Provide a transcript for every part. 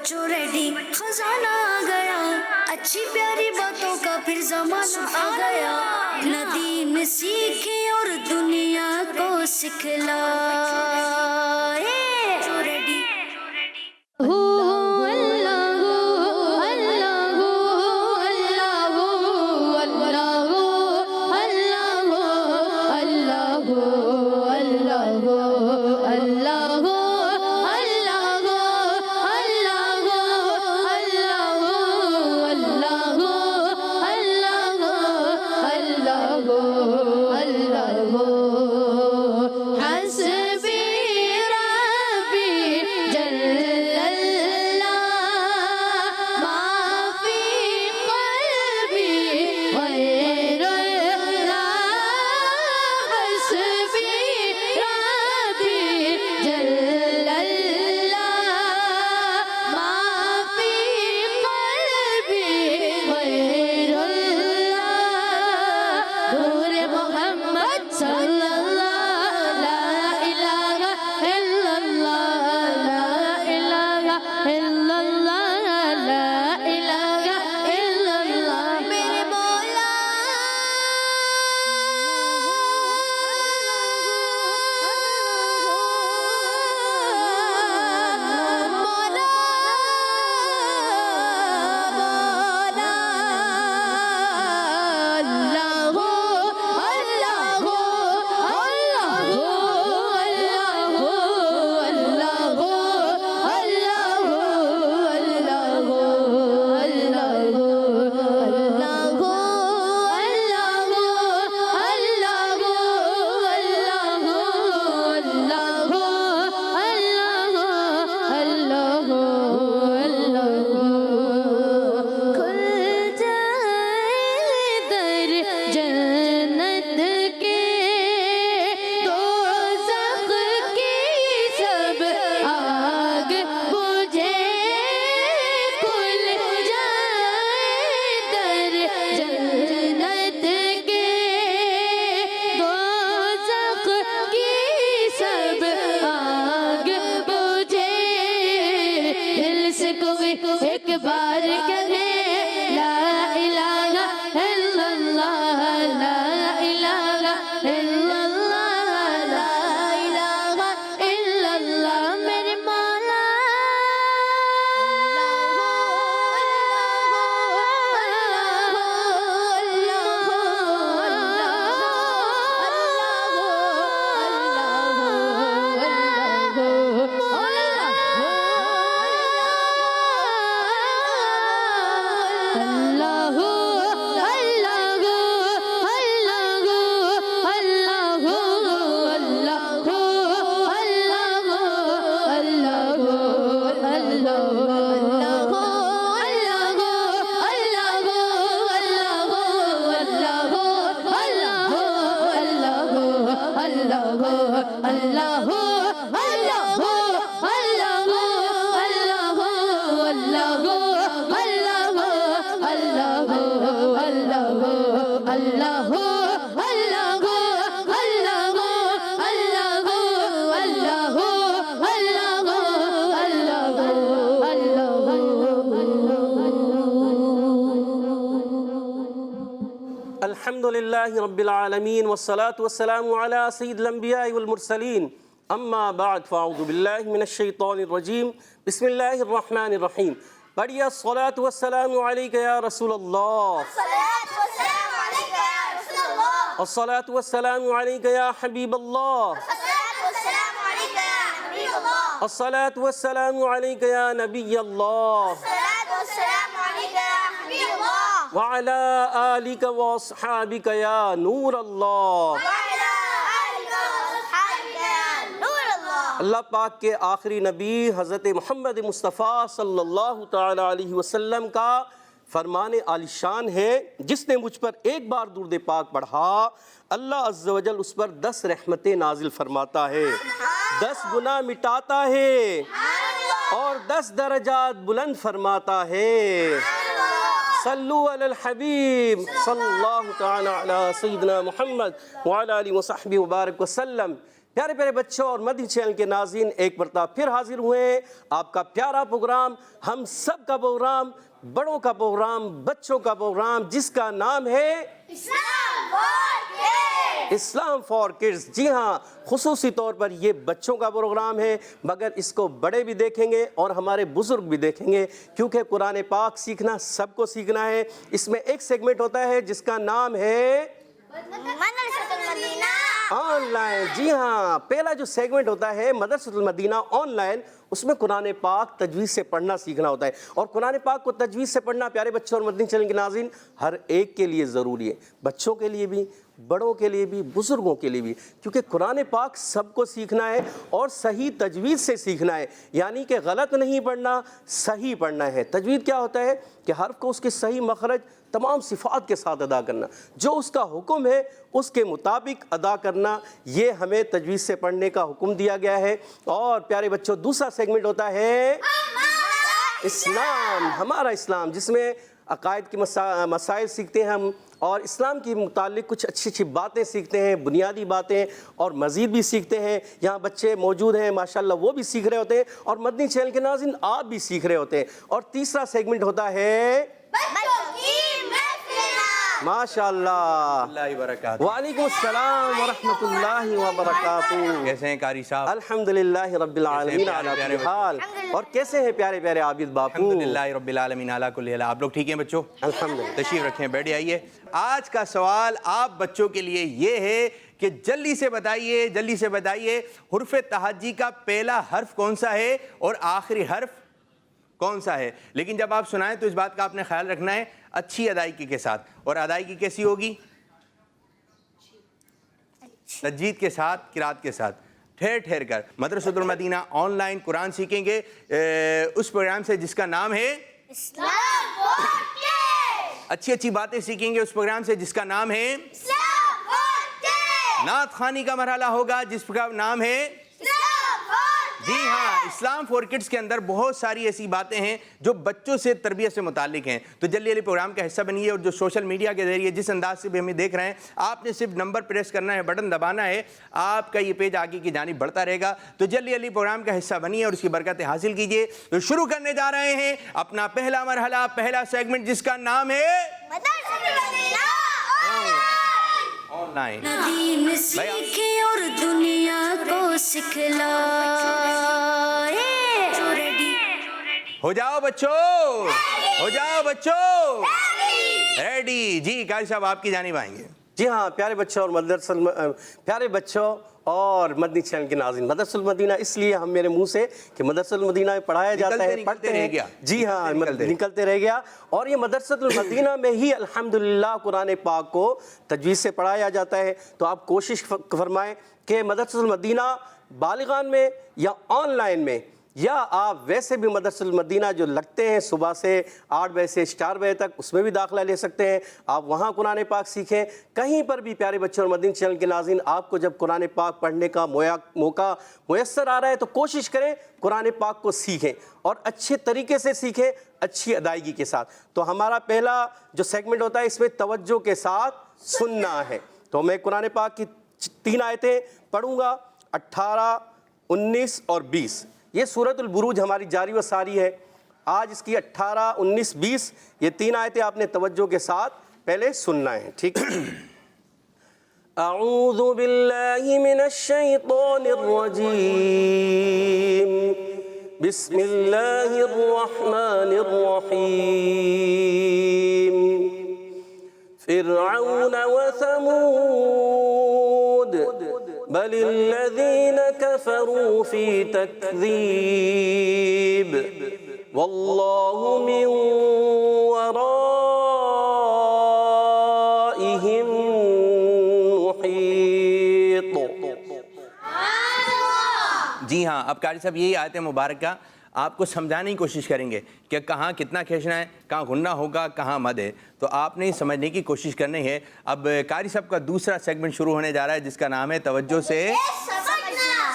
بچوں ریڈی خزانہ آ گیا، اچھی پیاری باتوں کا پھر زمانہ آ گیا، ندی نے سیکھی اور دنیا کو سکھلائے۔ ایک بار کہے لا الہ الا اللہ، لا الہ الا اللہ، لا الہ الا اللہ میرے مولا۔ الحمدللہ رب العالمین والصلاة والسلام علی سید الانبیاء والمرسلین، اما بعد فاعوذ باللہ من الشیطان الرجیم، بسم اللہ الرحمن الرحیم۔ پڑھیے الصلاة والسلام علیکہ یا رسول اللہ، الصلاة والسلام علیکہ یا حبیب اللہ، الصلاة والسلام علیکہ یا نبی اللہ، وعلى آلك وأصحابك يا نور اللہ۔ اللہ پاک کے آخری نبی حضرت محمد مصطفیٰ صلی اللہ تعالی علیہ وسلم کا فرمان عالی شان ہے، جس نے مجھ پر ایک بار درود پاک پڑھا اللہ عز و جل اس پر 10 رحمتیں نازل فرماتا ہے، 10 گناہ مٹاتا ہے اور 10 درجات بلند فرماتا ہے۔ صلو علی الحبیب صلی اللہ تعالی علی سیدنا محمد وعلی آلہ وصحبہ وبارک وسلم۔ پیارے پیارے بچوں اور مدنی چینل کے ناظرین، ایک مرتبہ پھر حاضر ہوئے ہیں آپ کا پیارا پروگرام، ہم سب کا پروگرام، بڑوں کا پروگرام، بچوں کا پروگرام، جس کا نام ہے اسلام فار کڈز۔ جی ہاں، خصوصی طور پر یہ بچوں کا پروگرام ہے، مگر اس کو بڑے بھی دیکھیں گے اور ہمارے بزرگ بھی دیکھیں گے، کیونکہ قرآن پاک سیکھنا سب کو سیکھنا ہے۔ اس میں ایک سیگمنٹ ہوتا ہے جس کا نام ہے آن لائن۔ جی ہاں، پہلا جو سیگمنٹ ہوتا ہے مدرسۃ المدینہ آن لائن، اس میں قرآن پاک تجوید سے پڑھنا سیکھنا ہوتا ہے، اور قرآن پاک کو تجوید سے پڑھنا پیارے بچوں اور مدنی چینل کے ناظرین ہر ایک کے لیے ضروری ہے، بچوں کے لیے بھی، بڑوں کے لیے بھی، بزرگوں کے لیے بھی، کیونکہ قرآن پاک سب کو سیکھنا ہے اور صحیح تجوید سے سیکھنا ہے، یعنی کہ غلط نہیں پڑھنا، صحیح پڑھنا ہے۔ تجوید کیا ہوتا ہے کہ حرف کو اس کے صحیح مخرج، تمام صفات کے ساتھ ادا کرنا، جو اس کا حکم ہے اس کے مطابق ادا کرنا، یہ ہمیں تجوید سے پڑھنے کا حکم دیا گیا ہے۔ اور پیارے بچوں، دوسرا سیگمنٹ ہوتا ہے اسلام، ہمارا اسلام، جس میں عقائد کی مسائل سیکھتے ہیں ہم، اور اسلام کے متعلق کچھ اچھی اچھی باتیں سیکھتے ہیں، بنیادی باتیں، اور مزید بھی سیکھتے ہیں۔ یہاں بچے موجود ہیں ماشاءاللہ، وہ بھی سیکھ رہے ہوتے ہیں، اور مدنی چینل کے ناظرین آپ بھی سیکھ رہے ہوتے ہیں۔ اور تیسرا سیگمنٹ ہوتا ہے ماشاءاللہ، اللہ وبرکاتہ۔ وعلیکم السلام ورحمۃ اللہ وبرکاتہ۔ کیسے ہیں قاری صاحب؟ الحمدللہ رب العالمین علی کل حال۔ اور کیسے ہیں پیارے پیارے عابد باپو؟ الحمدللہ رب العالمین علی کل حال۔ آپ لوگ ٹھیک ہیں بچوں؟ الحمدللہ۔ تشریف رکھیں، بیٹھ جائیے۔ آج کا سوال آپ بچوں کے لیے یہ ہے کہ جلدی سے بتائیے حرف تہجی کا پہلا حرف کون سا ہے اور آخری حرف کون سا ہے؟ لیکن جب آپ سنائیں تو اس بات کا آپ نے خیال رکھنا ہے اچھی ادائیگی کے ساتھ۔ اور ادائیگی کیسی ہوگی؟ تجوید کے ساتھ، قرات کے ساتھ، ٹھہر کر۔ مدرسۃ المدینہ آن لائن قرآن سیکھیں گے اس پروگرام سے جس کا نام ہے اچھی باتیں سیکھیں گے اس پروگرام سے جس کا نام ہے نعت خوانی کا مرحلہ ہوگا جس کا نام ہے جی ہاں، اسلام فار کڈز کے اندر بہت ساری ایسی باتیں ہیں جو بچوں سے تربیت سے متعلق ہیں۔ تو جلدی پروگرام کا حصہ بنیے، اور جو سوشل میڈیا کے ذریعے جس انداز سے بھی ہمیں دیکھ رہے ہیں، آپ نے صرف نمبر پریس کرنا ہے، بٹن دبانا ہے، آپ کا یہ پیج آگے کی جانب بڑھتا رہے گا۔ تو جلدی پروگرام کا حصہ بنیے اور اس کی برکتیں حاصل کیجیے۔ تو شروع کرنے جا رہے ہیں اپنا پہلا مرحلہ، پہلا سیگمنٹ، جس کا نام ہے آن لائن۔ دین سیکھے اور دنیا کو سکھلائے۔ ہو جاؤ بچوں ریڈی۔ جی قاری صاحب آپ کی جانب آئیں گے۔ جی ہاں، پیارے بچوں اور مدنی چینل کے ناظرین، مدرسۃ المدینہ اس لیے ہم میرے منہ سے کہ مدرسۃ المدینہ میں پڑھایا جاتا ہے، پڑھتے ہیں۔ جی ہاں، نکلتے رہ گیا۔ اور یہ مدرسۃ المدینہ میں ہی الحمدللہ قرآن پاک کو تجوید سے پڑھایا جاتا ہے۔ تو آپ کوشش فرمائیں کہ مدرسۃ المدینہ بالغان میں یا آن لائن میں، یا آپ ویسے بھی مدرسۃ المدینہ جو لگتے ہیں صبح سے 8 بجے سے 4 بجے تک، اس میں بھی داخلہ لے سکتے ہیں، آپ وہاں قرآن پاک سیکھیں۔ کہیں پر بھی پیارے بچوں اور مدنی چینل کے ناظرین، آپ کو جب قرآن پاک پڑھنے کا موقع میسر آ رہا ہے تو کوشش کریں قرآن پاک کو سیکھیں، اور اچھے طریقے سے سیکھیں، اچھی ادائیگی کے ساتھ۔ تو ہمارا پہلا جو سیگمنٹ ہوتا ہے، اس میں توجہ کے ساتھ سننا ہے۔ تو میں قرآن پاک کی 3 آیتیں پڑھوں گا، 18، 19 اور 20۔ یہ سورۃ البروج ہماری جاری و ساری ہے۔ آج اس کی 18، 19، 20 یہ 3 آیتیں آپ نے توجہ کے ساتھ پہلے سننا ہے، ٹھیک ہے؟ اعوذ باللہ من الشیطان الرجیم، بسم اللہ الرحمن الرحیم۔ فرعون وثمود بل الذين كفروا في تكذيب والله من ورائهم محيط۔ جی ہاں، اب قاری صاحب یہی آیت مبارکہ آپ کو سمجھانے کی کوشش کریں گے کہ کہاں کتنا کھینچنا ہے، کہاں غنہ ہوگا، کہاں مد ہے، تو آپ نے سمجھنے کی کوشش کرنی ہے۔ اب قاری صاحب کا دوسرا سیگمنٹ شروع ہونے جا رہا ہے جس کا نام ہے توجہ سے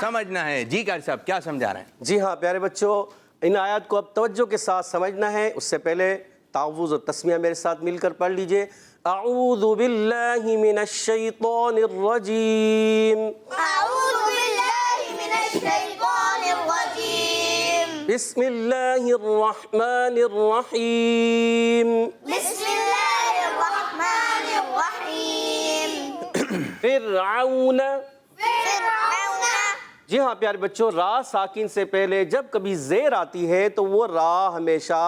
سمجھنا ہے۔ جی قاری صاحب کیا سمجھا رہے ہیں؟ جی ہاں پیارے بچوں، ان آیات کو اب توجہ کے ساتھ سمجھنا ہے۔ اس سے پہلے تعوذ اور تسمیہ میرے ساتھ مل کر پڑھ لیجئے۔ اعوذ باللہ من الشیطان الرجیم، اعوذ باللہ بسم اللہ الرحمن الرحیم بسم اللہ الرحمن الرحیم فرعون فرعون جی ہاں پیارے بچوں را ساکن سے پہلے جب کبھی زیر آتی ہے تو وہ را ہمیشہ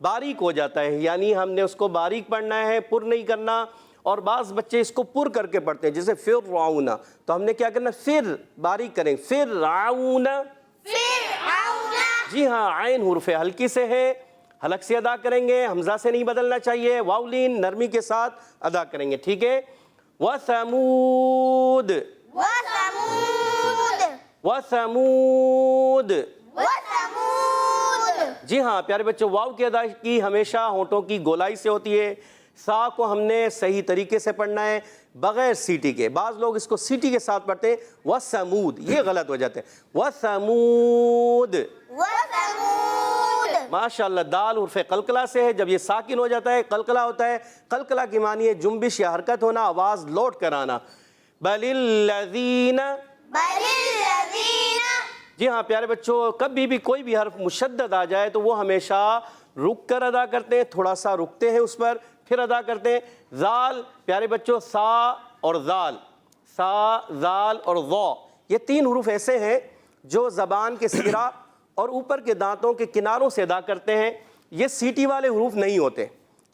باریک ہو جاتا ہے، یعنی ہم نے اس کو باریک پڑھنا ہے، پر نہیں کرنا، اور بعض بچے اس کو پر کر کے پڑھتے ہیں جیسے فرعون، تو ہم نے کیا کرنا پھر باریک کریں فرعون فرعون جی ہاں عین حرف ہلکی سے ہے، حلق سے ادا کریں گے، حمزہ سے نہیں بدلنا چاہیے، واولین نرمی کے ساتھ ادا کریں گے، ٹھیک ہے وثمود وثمود وثمود وثمود جی ہاں پیارے بچوں واو کی ادائیگی ہمیشہ ہونٹوں کی گولائی سے ہوتی ہے، سا کو ہم نے صحیح طریقے سے پڑھنا ہے بغیر سیٹی کے، بعض لوگ اس کو سیٹی کے ساتھ پڑھتے ہیں وثمود، یہ غلط ہو جاتے ہیں وثمود وثمود ماشاءاللہ دال حرف قلقلہ سے ہے، جب یہ ساکن ہو جاتا ہے قلقلہ ہوتا ہے، قلقلہ کی معنی ہے جنبش یا حرکت ہونا، آواز لوٹ کر آنا، بل الذین بل الذین جی ہاں پیارے بچوں کبھی بھی کوئی بھی حرف مشدد آ جائے تو وہ ہمیشہ رک کر ادا کرتے ہیں، تھوڑا سا رکتے ہیں اس پر پھر ادا کرتے ہیں، زال پیارے بچوں سا اور زال، سا زال اور ضا یہ تین حروف ایسے ہیں جو زبان کے سرا اور اوپر کے دانتوں کے کناروں سے ادا کرتے ہیں، یہ سیٹی والے حروف نہیں ہوتے،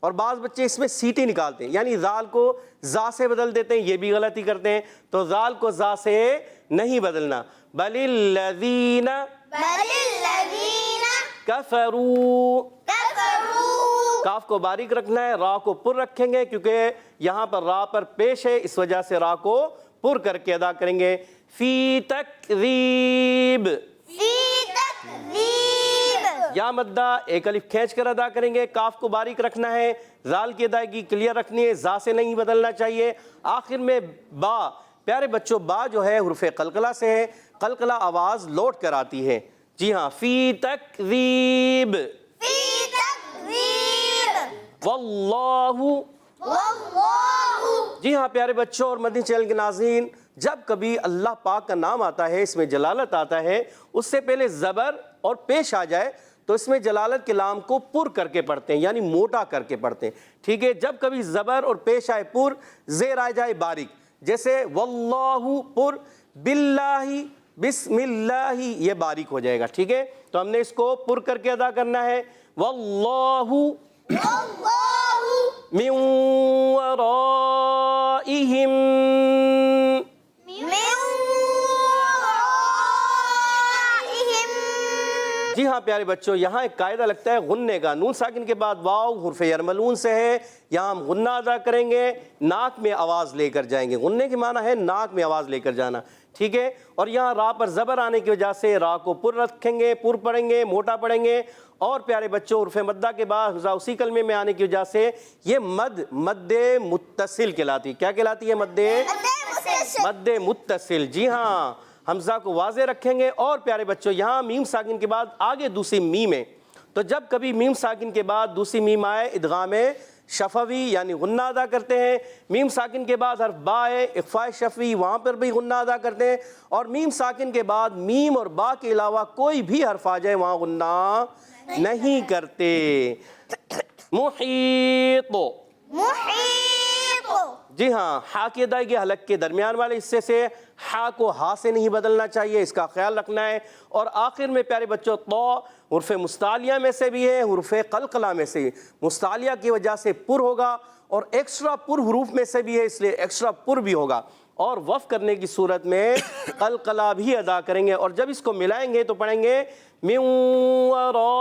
اور بعض بچے اس میں سیٹی نکالتے ہیں، یعنی زال کو زا سے بدل دیتے ہیں، یہ بھی غلطی کرتے ہیں، تو زال کو زا سے نہیں بدلنا، بل الذین بل الذین کفروا کفروا کاف کو باریک رکھنا ہے، را کو پر رکھیں گے کیونکہ یہاں پر را پر پیش ہے، اس وجہ سے را کو پر کر کے ادا کریں گے، فی تکذیب فی تکذیب یا مدہ ایک الف کھینچ کر ادا کریں گے، کاف کو باریک رکھنا ہے، زال کی ادائیگی کلیئر رکھنی ہے، زا سے نہیں بدلنا چاہیے، آخر میں با پیارے بچوں با جو ہے حرف قلقلہ سے ہے، قلقلہ آواز لوٹ کر آتی ہے، جی ہاں فی تکذیب فی تکذیب واللہ واللہ جی ہاں پیارے بچوں اور مدنی چینل کے ناظرین جب کبھی اللہ پاک کا نام آتا ہے اس میں جلالت آتا ہے اس سے پہلے زبر اور پیش آ جائے تو اس میں جلالت کے لام کو پر کر کے پڑھتے ہیں یعنی موٹا کر کے پڑھتے ہیں، ٹھیک ہے، جب کبھی زبر اور پیش آئے پر زیر آ جائے باریک جیسے واللہ پر باللہ بسم اللہ یہ باریک ہو جائے گا، ٹھیک ہے، تو ہم نے اس کو پر کر کے ادا کرنا ہے واللہ واللہ من ورائہم من ورائہم جی ہاں پیارے بچوں یہاں ایک قاعدہ لگتا ہے غننے کا، نون ساکن کے بعد واو حرف یرملون سے ہے، یہاں ہم غنہ ادا کریں گے، ناک میں آواز لے کر جائیں گے، غننے کی معنی ہے ناک میں آواز لے کر جانا، ٹھیک ہے، اور یہاں را پر زبر آنے کی وجہ سے را کو پر رکھیں گے، پر پڑھیں گے، موٹا پڑھیں گے، اور پیارے بچوں حرف مدہ کے بعد حمزہ اسی کلمے میں آنے کی وجہ سے یہ مد متصل کہلاتی، کیا کہلاتی ہے مد متصل، جی ہاں حمزہ کو واضح رکھیں گے، اور پیارے بچوں یہاں میم ساکن کے بعد آگے دوسری میم ہے، تو جب کبھی میم ساکن کے بعد دوسری میم آئے ادغام شفوی یعنی غنہ ادا کرتے ہیں، میم ساکن کے بعد حرف با ہے اخفاء شفوی وہاں پر بھی غنہ ادا کرتے ہیں، اور میم ساکن کے بعد میم اور با کے علاوہ کوئی بھی حرف آ جائے وہاں غنہ نہیں کرتے، محیط محیط جی ہاں ہا کی ادائیگی حلق کے درمیان والے حصے سے، ہا کو ہا سے نہیں بدلنا چاہیے، اس کا خیال رکھنا ہے، اور آخر میں پیارے بچوں تو حرف مستعلیہ میں سے بھی ہے، حرف قلقلہ میں سے، مستعلیہ کی وجہ سے پر ہوگا اور ایکسٹرا پر حروف میں سے بھی ہے اس لیے ایکسٹرا پر بھی ہوگا، اور وقف کرنے کی صورت میں قلقلہ بھی ادا کریں گے، اور جب اس کو ملائیں گے تو پڑھیں گے من ورائہم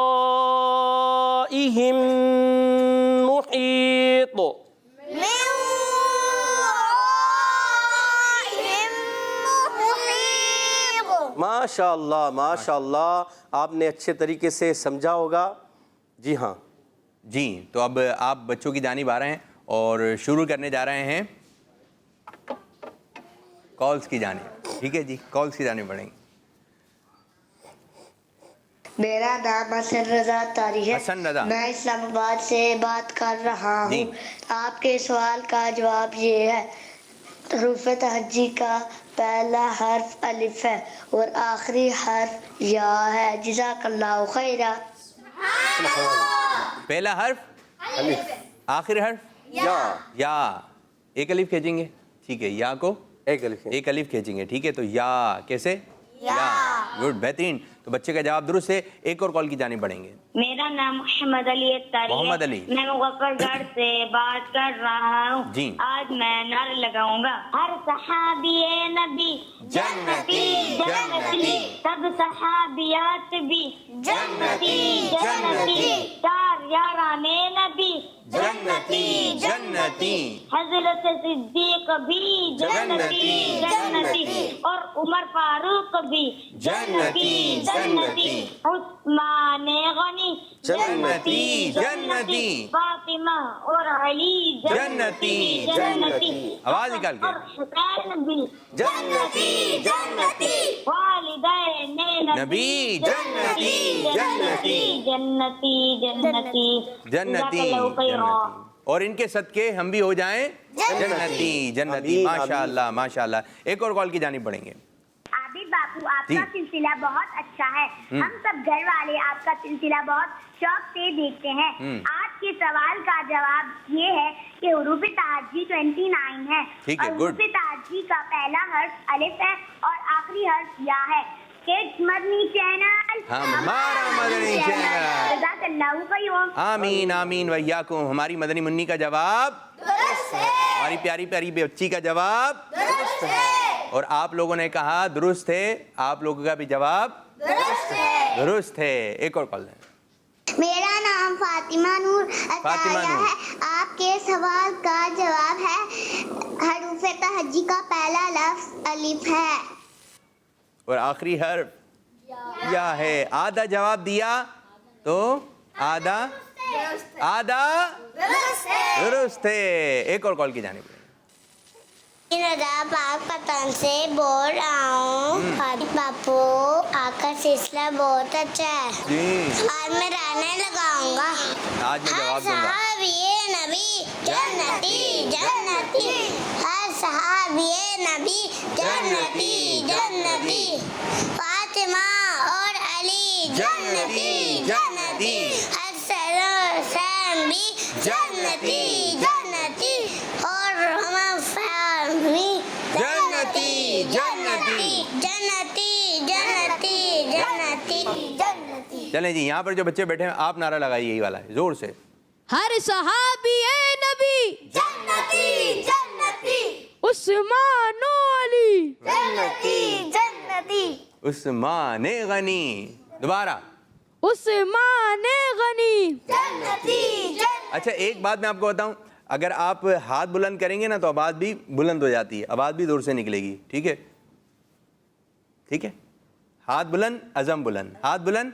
محیط من ورائہم محیط ماشاءاللہ ماشاءاللہ آپ نے اچھے طریقے سے سمجھا ہوگا، جی ہاں جی تو اب آپ بچوں کی جانب آ رہے ہیں اور شروع کرنے جا رہے ہیں کالز کی جانب، ٹھیک ہے جی کالز کی جانب بڑھیں گے۔ میرا نام حسن رضا طاری ہے، حسن رضا۔ میں اسلام آباد سے بات کر رہا جی۔ ہوں۔ آپ کے سوال کا جواب یہ ہے حروف تہجی کا پہلا حرف الف ہے اور آخری حرف یا ہے. جزاک اللہ خیرہ. پہلا حرف آخری حرف یا. ایک الف کھینچیں گے, ٹھیک ہے, یا کو ایک الف کھینچیں گے, ٹھیک ہے. تو یا کیسے؟ یا. گڈ, بہترین. تو بچے کا جواب درست ہے. ایک اور کال کی جانب بڑھیں گے. میرا نام محمد علی اختاری ہے. محمد علی. میں مغفر گڑھ سے بات کر رہا ہوں. جی. آج میں نعرہ لگاؤں گا, ہر صحابی نبی جنتی جنتی, سب صحابیات بھی جنتی جنتی, چار یاران نبی جنتی جنتی, حضرت صدیق بھی جنتی جنتی, اور عمر فاروق بھی جنتی جنتی, عثمان غنی جنتی جنتی, فاطمہ اور علی جنتی جنتی. آواز نکال کے. اور حسین بھی جنتی جنتی, والدین نبی جنتی جنتی جنتی جنتی جنتی جنتی, اور ان کے صدقے ہم بھی ہو جائیں جنتی جنتی. ماشاء اللہ ماشاء اللہ. ایک اور کال کی جانب بڑھیں گے. عابد باپو, آپ کا سلسلہ بہت اچھا ہے. ہم سب گھر والے آپ کا سلسلہ بہت شوق سے دیکھتے ہیں. آج کے سوال کا جواب یہ ہے کہ حروف تہجی 29 ہے, اور حروف تہجی کا پہلا حرف الف ہے اور آخری حرف یا ہے. کڈس مدنی چینل ہمارا مدنی چینل. جزاک اللہ خیر. آمین آمین ویاکم. ہماری مدنی منی کا جواب درست ہے, ہماری پیاری پیاری بچی کا جواب درست ہے, اور آپ لوگوں نے کہا درست ہے, آپ لوگوں کا بھی جواب درست ہے. ایک اور کال ہے. میرا نام فاطمہ نور عطیہ ہے. آپ کے سوال کا جواب ہے حروف تہجی کا پہلا لفظ الف ہے اور آخری حرف یا ہے. آدھا جواب دیا تو آدھا درست ہے. ایک اور کال کی جانب. رضا پاک پتن سے بول رہا ہوں. عابد باپو, آپ کا سلسلہ بہت اچھا ہے. آج میں رہنے لگاؤں گا. آج میں جواب دوں گا. صحابی نبی جنتی جنتی, ہر صحابی نبی جنتی جنتی, فاطمہ اور علی جنتی جنتی, حسن حسین بھی جنتی جنتی, اور ہم فہمی جنتی جنتی جنتی جنتی جنتی جنتی. چلیں جی, یہاں پر جو بچے بیٹھے ہیں آپ نعرہ لگائیے یہی والا ہے زور سے. ہر صحابی نبی جنتی جنتی, عثمان و علی جنتی جنتی, عثمان غنی. دوبارہ عثمان غنی جنتی جنتی. اچھا ایک بات میں آپ کو بتاؤں, اگر آپ ہاتھ بلند کریں گے نا تو آواز بھی بلند ہو جاتی ہے, آواز بھی دور سے نکلے گی. ٹھیک ہے ٹھیک ہے, ہاتھ بلند عزم بلند, ہاتھ بلند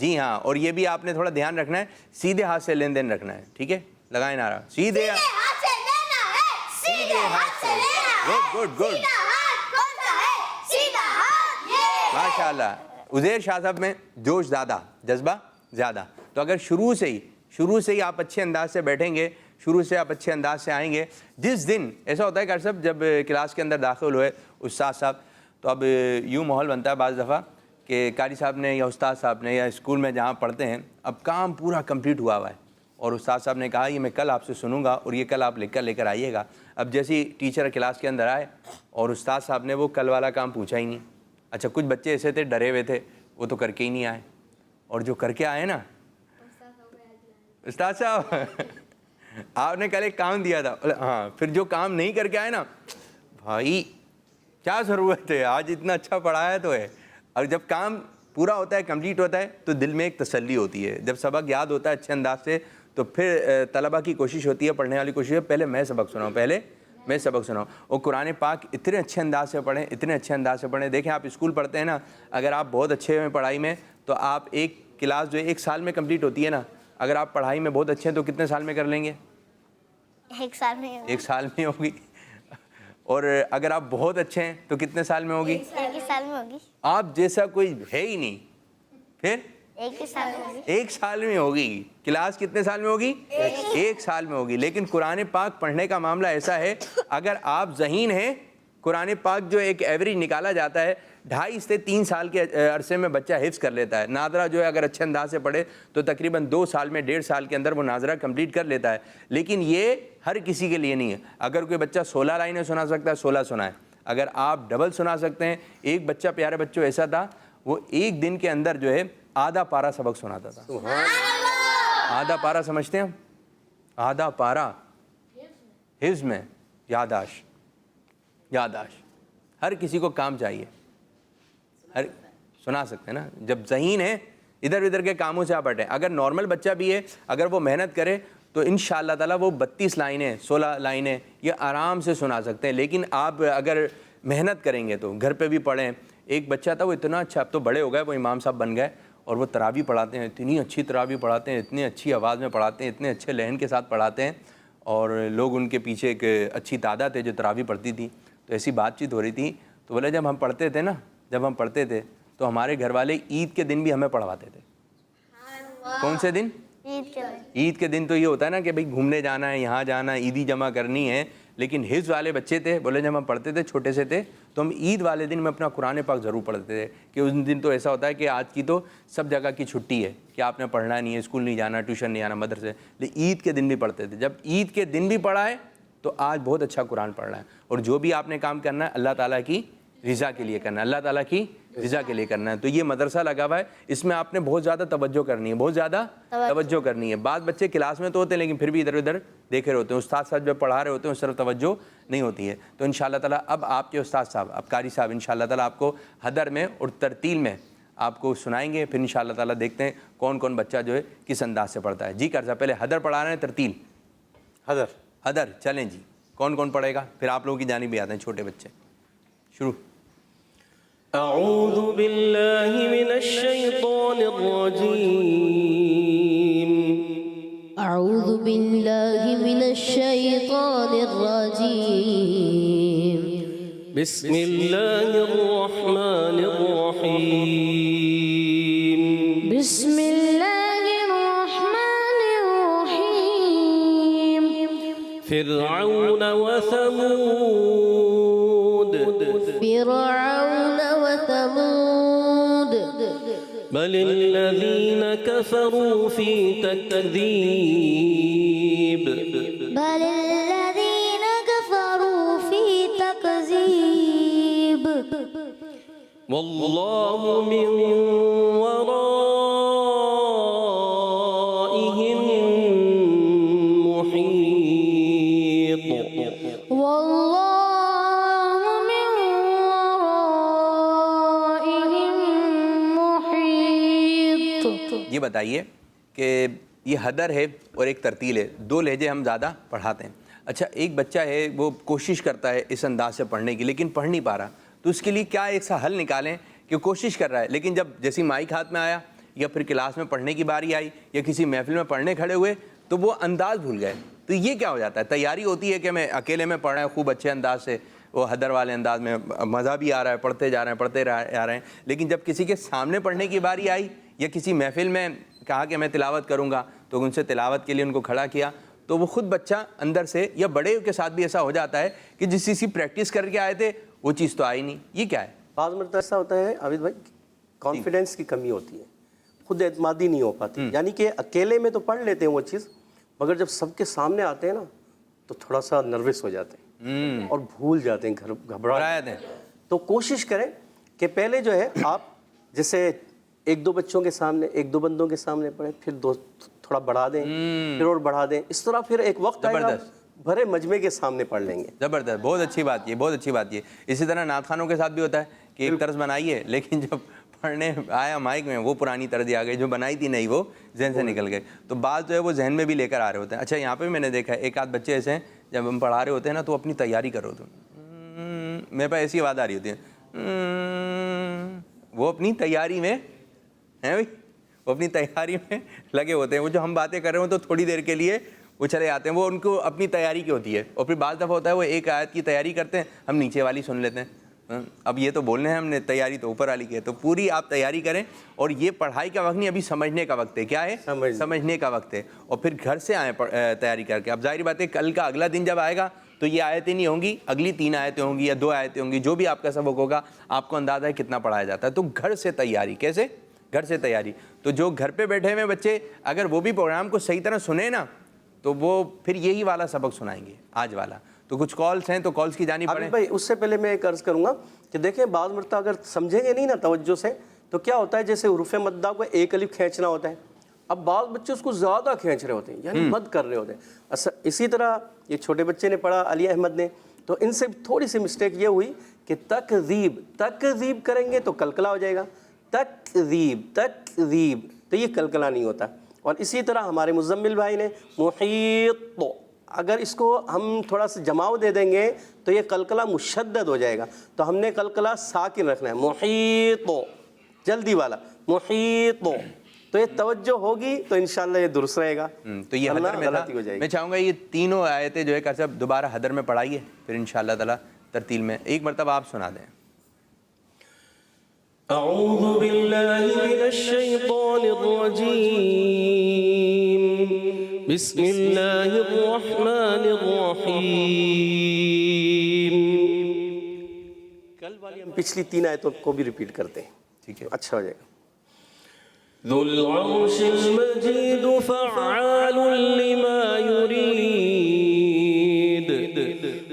جی ہاں. اور یہ بھی آپ نے تھوڑا دھیان رکھنا ہے, سیدھے ہاتھ سے لین دین رکھنا ہے. ٹھیک ہے, لگائیں نعرہ سیدھے ہاتھ سے لینا ہے, سیدھے ہاتھ سے لینا ہے. گڈ گڈ گڈ, سیدھا ہاتھ کون سا ہے, سیدھا ہاتھ یہ. ماشاء اللہ. عزیر شاہ صاحب میں جوش زیادہ, جذبہ زیادہ. تو اگر شروع سے ہی آپ اچھے انداز سے بیٹھیں گے, شروع سے آپ اچھے انداز سے آئیں گے. جس دن ایسا ہوتا ہے کہ صاحب جب کلاس کے اندر داخل ہوئے استاد صاحب, تو اب یوں ماحول بنتا ہے بعض دفعہ کہ قاری صاحب نے یا استاد صاحب نے یا اسکول میں جہاں پڑھتے ہیں اب کام پورا کمپلیٹ ہوا ہے, اور استاد صاحب نے کہا یہ میں کل آپ سے سنوں گا اور یہ کل آپ لے کر آئیے گا. اب جیسے ٹیچر کلاس کے اندر آئے اور استاد صاحب نے وہ کل والا کام پوچھا ہی نہیں. اچھا کچھ بچے ایسے تھے ڈرے ہوئے تھے, وہ تو کر کے ہی نہیں آئے, اور جو کر کے آئے نا استاد صاحب آپ نے کل ایک کام دیا تھا, ہاں پھر جو کام نہیں کر کے آئے نا, بھائی کیا ضرورت ہے, آج اتنا اچھا پڑھایا تو ہے. اور جب کام پورا ہوتا ہے کمپلیٹ ہوتا ہے تو دل میں ایک تسلی ہوتی ہے. جب سبق یاد ہوتا ہے اچھے انداز سے تو پھر طلبہ کی کوشش ہوتی ہے, پڑھنے والی کوشش ہے پہلے میں سبق سناؤں. اور قرآن پاک اتنے اچھے انداز سے پڑھیں, دیکھیں آپ اسکول پڑھتے ہیں نا, اگر آپ بہت اچھے ہیں پڑھائی میں تو آپ ایک کلاس جو ہے 1 سال میں کمپلیٹ ہوتی ہے نا, اگر آپ پڑھائی میں بہت اچھے ہیں تو کتنے سال میں کر لیں گے؟ 1 سال میں. 1 سال میں ہوگی. اور اگر آپ بہت اچھے ہیں تو کتنے سال میں ہوگی؟ 1 سال میں ہوگی. آپ جیسا کوئی ہے ہی نہیں, پھر 1 سال میں ہوگی. 1 سال میں ہوگی. کلاس کتنے سال میں ہوگی؟ 1 سال میں ہوگی. لیکن قرآن پاک پڑھنے کا معاملہ ایسا ہے, اگر آپ ذہین ہیں قرآن پاک جو ایک ایوریج نکالا جاتا ہے 2.5 سے 3 سال کے عرصے میں بچہ حفظ کر لیتا ہے. ناظرہ جو ہے اگر اچھے انداز سے پڑھے تو تقریباً 2 سال میں 1.5 سال کے اندر وہ ناظرہ کمپلیٹ کر لیتا ہے. لیکن یہ ہر کسی کے لیے نہیں ہے. اگر کوئی بچہ 16 لائنیں سنا سکتا ہے 16 سنائے. اگر آپ ڈبل سنا سکتے ہیں. ایک بچہ پیارے بچوں ایسا تھا وہ ایک دن کے اندر جو ہے آدھا پارا سبق سناتا تھا. آدھا پارا سمجھتے ہیں ہم؟ آدھا پارا حفظ میں. یاداشت ہر کسی کو کام چاہیے. ہر سنا سکتے ہیں نا. جب ذہین ہے ادھر ادھر کے کاموں سے آپ ہٹیں. اگر نارمل بچہ بھی ہے اگر وہ محنت کرے تو انشاءاللہ تعالیٰ وہ 32 لائنیں 16 لائنیں یہ آرام سے سنا سکتے ہیں. لیکن آپ اگر محنت کریں گے تو گھر پہ بھی پڑھیں. ایک بچہ تھا وہ اتنا اچھا, اب تو بڑے ہو گئے, وہ امام صاحب بن گئے اور وہ تراویح پڑھاتے ہیں. اتنی اچھی تراویح پڑھاتے ہیں, اتنی اچھی آواز میں پڑھاتے ہیں, اتنے اچھے لہن کے ساتھ پڑھاتے ہیں. اور لوگ ان کے پیچھے ایک اچھی تعداد ہے جو تراویح پڑھتی تھی. تو ایسی بات چیت ہو رہی تھی تو بولے جب ہم پڑھتے تھے نا, جب ہم پڑھتے تھے تو ہمارے گھر والے عید کے دن بھی ہمیں پڑھواتے تھے. کون سے دن؟ عید کے دن. تو یہ ہوتا ہے نا کہ بھئی گھومنے جانا ہے, یہاں جانا ہے, عیدی جمع کرنی ہے. لیکن حفظ والے بچے تھے, بولے جب ہم پڑھتے تھے چھوٹے سے تھے تو ہم عید والے دن میں اپنا قرآن پاک ضرور پڑھتے تھے. کہ اس دن تو ایسا ہوتا ہے کہ آج کی تو سب جگہ کی چھٹی ہے کہ آپ نے پڑھنا نہیں ہے, اسکول نہیں جانا, ٹیوشن نہیں جانا, مدرسے. لیکن عید کے دن بھی پڑھتے تھے. جب عید کے دن بھی پڑھا ہے تو آج بہت اچھا قرآن پڑھ رہا ہے. اور جو بھی آپ نے کام کرنا ہے اللہ تعالیٰ کی رضا کے لیے کرنا ہے, اللہ تعالیٰ کی رضا کے لیے کرنا ہے. تو یہ مدرسہ لگا ہوا ہے, اس میں آپ نے بہت زیادہ توجہ کرنی ہے, بہت زیادہ توجہ کرنی ہے. بعض بچے کلاس میں تو ہوتے ہیں لیکن پھر بھی ادھر ادھر دیکھے ہوتے ہیں. استاد صاحب جب پڑھا رہے ہوتے ہیں اس طرف توجہ نہیں ہوتی ہے. تو انشاءاللہ تعالیٰ اب آپ کے استاد صاحب, اب قاری صاحب انشاءاللہ تعالیٰ آپ کو حدر میں اور ترتیل میں آپ کو سنائیں گے. پھر انشاءاللہ تعالیٰ دیکھتے ہیں کون کون بچہ جو ہے کس انداز سے پڑھتا ہے. جی قاری صاحب پہلے حدر پڑھا رہے ہیں, ترتیل حدر چلیں جی. کون کون پڑھے گا؟ پھر آپ لوگوں کی جانب بھی آتے ہیں چھوٹے بچے. شروع. اعوذ باللہ من الشیطان الرجیم. اعوذ باللہ من الشیطان الرجیم. بسم اللہ الرحمن الرحیم. بسم اللہ الرحمن الرحیم. فرعون وثمود فرعون وثمود بل الذین کفروا فی تکذیب. بل الذين كفروا في تكذيب. واللہ من ورائهم محیط. والله من ورائهم محيط. یہ بتائیے کہ یہ حدر ہے اور ایک ترتیل ہے, 2 لہجے ہم زیادہ پڑھاتے ہیں. اچھا ایک بچہ ہے وہ کوشش کرتا ہے اس انداز سے پڑھنے کی لیکن پڑھ نہیں پا رہا, تو اس کے لیے کیا ایک سا حل نکالیں کہ کوشش کر رہا ہے لیکن جب جیسی مائک ہاتھ میں آیا یا پھر کلاس میں پڑھنے کی باری آئی یا کسی محفل میں پڑھنے کھڑے ہوئے تو وہ انداز بھول گئے. تو یہ کیا ہو جاتا ہے؟ تیاری ہوتی ہے کہ میں اکیلے میں پڑھ رہا ہوں خوب اچھے انداز سے, وہ حدر والے انداز میں مزہ بھی آ رہا ہے, پڑھتے جا رہے ہیں پڑھتے آ رہے ہیں, لیکن جب کسی کے سامنے پڑھنے کی باری آئی یا کسی محفل میں کہا کہ میں تلاوت کروں گا تو ان سے تلاوت کے لیے ان کو کھڑا کیا تو وہ خود بچہ اندر سے, یا بڑے کے ساتھ بھی ایسا ہو جاتا ہے کہ جس چیز کی پریکٹس کر کے آئے تھے وہ چیز تو آئی نہیں. یہ کیا ہے؟ بعض مرتبہ ایسا ہوتا ہے عابد بھائی, کانفیڈنس کی کمی ہوتی ہے, خود اعتمادی نہیں ہو پاتی. یعنی کہ اکیلے میں تو پڑھ لیتے ہیں وہ چیز, مگر جب سب کے سامنے آتے ہیں نا تو تھوڑا سا نروس ہو جاتے ہیں اور بھول جاتے ہیں, گھبرا جاتے ہیں. تو کوشش کریں کہ پہلے جو ہے آپ جیسے 1-2 بچوں کے سامنے 1-2 بندوں کے سامنے پڑھیں, پھر تھوڑا بڑھا دیں, پھر اور بڑھا دیں. اس طرح پھر ایک وقت آئے گا بھرے مجمع کے سامنے پڑھ لیں گے. زبردست, بہت اچھی بات یہ, بہت اچھی بات یہ. اسی طرح نعت خوانوں کے ساتھ بھی ہوتا ہے کہ ایک طرز بنائیے لیکن جب پڑھنے آیا مائک میں وہ پرانی طرز آ گئی, جو بنائی تھی نہیں وہ ذہن سے نکل گئے. تو بعض جو ہے وہ ذہن میں بھی لے کر آ رہے ہوتے ہیں. اچھا یہاں پہ بھی میں نے دیکھا ہے ایک آدھ بچے ایسے ہیں جب ہم پڑھا رہے ہوتے ہیں نا تو اپنی تیاری کر رہے ہوتے ہیں, میرے پاس ایسی آواز آ رہی ہوتی ہے, وہ اپنی تیاری میں ہیں بھائی, وہ اپنی تیاری میں لگے ہوتے ہیں. وہ جو ہم باتیں کر رہے ہوں تو تھوڑی دیر کے لیے وہ چلے آتے ہیں, وہ ان کو اپنی تیاری کی ہوتی ہے. اور پھر بعض دفعہ ہوتا ہے وہ ایک آیت کی تیاری کرتے ہیں, ہم نیچے والی سن لیتے ہیں. اب یہ تو بولنے ہیں ہم نے, تیاری تو اوپر والی کی ہے. تو پوری آپ تیاری کریں, اور یہ پڑھائی کا وقت نہیں, ابھی سمجھنے کا وقت ہے. کیا ہے؟ سمجھنے کا وقت ہے. اور پھر گھر سے آئیں تیاری کر کے. اب ظاہر بات ہے کل کا اگلا دن جب آئے گا تو یہ آیتیں نہیں ہوں گی، اگلی 3 آیتیں ہوں گی یا 2 آیتیں ہوں گی، جو بھی آپ کا سبق ہوگا آپ کو اندازہ ہے کتنا پڑھایا جاتا ہے۔ تو گھر سے تیاری، کیسے؟ گھر سے تیاری۔ تو جو گھر پہ بیٹھے ہوئے بچے اگر وہ بھی پروگرام کو صحیح طرح سنیں نا تو وہ پھر یہی والا سبق سنائیں گے آج والا۔ تو کچھ کالز ہیں تو کالز کی جانب پڑھیں۔ بھائی اس سے پہلے میں ایک عرض کروں گا کہ دیکھیں بعض مرتبہ اگر سمجھیں گے نہیں نا توجہ سے تو کیا ہوتا ہے، جیسے حروف مدہ کو ایک الف کھینچنا ہوتا ہے، اب بعض بچے اس کو زیادہ کھینچ رہے ہوتے ہیں، یعنی مد کر رہے ہوتے ہیں۔ اسی طرح یہ چھوٹے بچے نے پڑھا علی احمد نے، تو ان سے تھوڑی سی مسٹیک یہ ہوئی کہ تکذیب کریں گے تو کلکلا ہو جائے گا، تکذیب تو یہ کلکلا نہیں ہوتا۔ اور اسی طرح ہمارے مزمل بھائی نے محیط، اگر اس کو ہم تھوڑا سا جماؤ دے دیں گے تو یہ قلقلہ مشدد ہو جائے گا، تو ہم نے قلقلہ ساکن رکھنا ہے، محیط، جلدی والا محیط، تو یہ توجہ ہوگی تو انشاءاللہ یہ درست رہے گا۔ تو یہ حدر میں غلطی ہو تھا، جائے گی۔ میں چاہوں گا یہ تینوں آیتیں جو ہے کہ صاحب دوبارہ حدر میں پڑھائیے، پھر انشاءاللہ تعالیٰ ترتیل میں ایک مرتبہ آپ سنا دیں۔ اعوذ باللہ من الشیطان الرجیم، بسم اللہ الرحمن الرحیم۔ کل والی ہم پچھلی 3 آیتوں کو بھی ریپیٹ کرتے ہیں، ٹھیک ہے؟ اچھا ہو جائے گا۔ ذو العرش المجید فعال لما يريد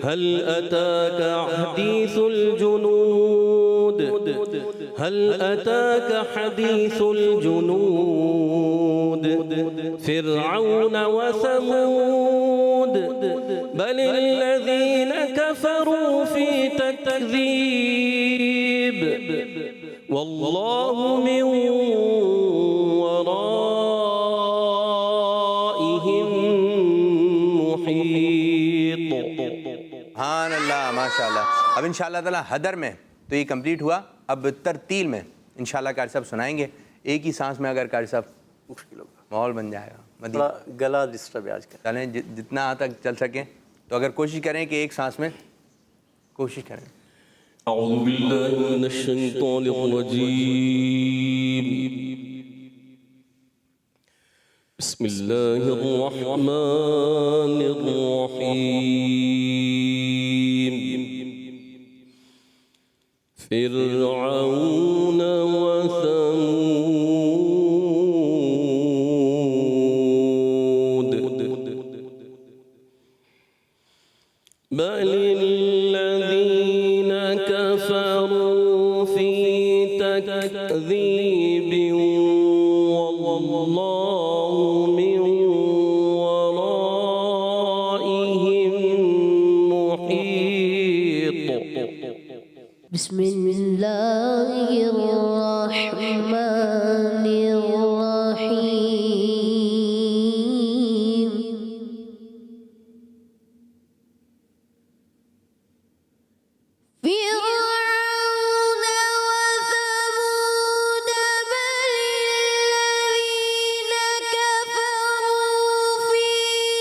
هل أتاك حديث الجنود فرعون وثمود بل الذين كفروا في تكذيب والله من ورائهم محيط۔ سبحان اللہ، ماشاء اللہ۔ اب انشاءاللہ تعالیٰ حدر میں تو یہ کمپلیٹ ہوا، اب ترتیل میں انشاءاللہ قاری صاحب سنائیں گے ایک ہی سانس میں، اگر قاری صاحب مشکل ہوگا، ماحول بن جائے گا، تھوڑا گلا ڈسٹرب ہے آج کل۔ چلیں جتنا تک چل سکیں، تو اگر کوشش کریں کہ ایک سانس میں کوشش کریں۔ اعوذ باللہ من الشیطان الرجیم، بسم اللہ الرحمن الرحیم۔ فرعون وثمود بل الذين كفروا في تكذيب والله من ورائهم محيط۔ بسم الله الرحمن الرحيم فرعون وثمود بل الذين كفروا في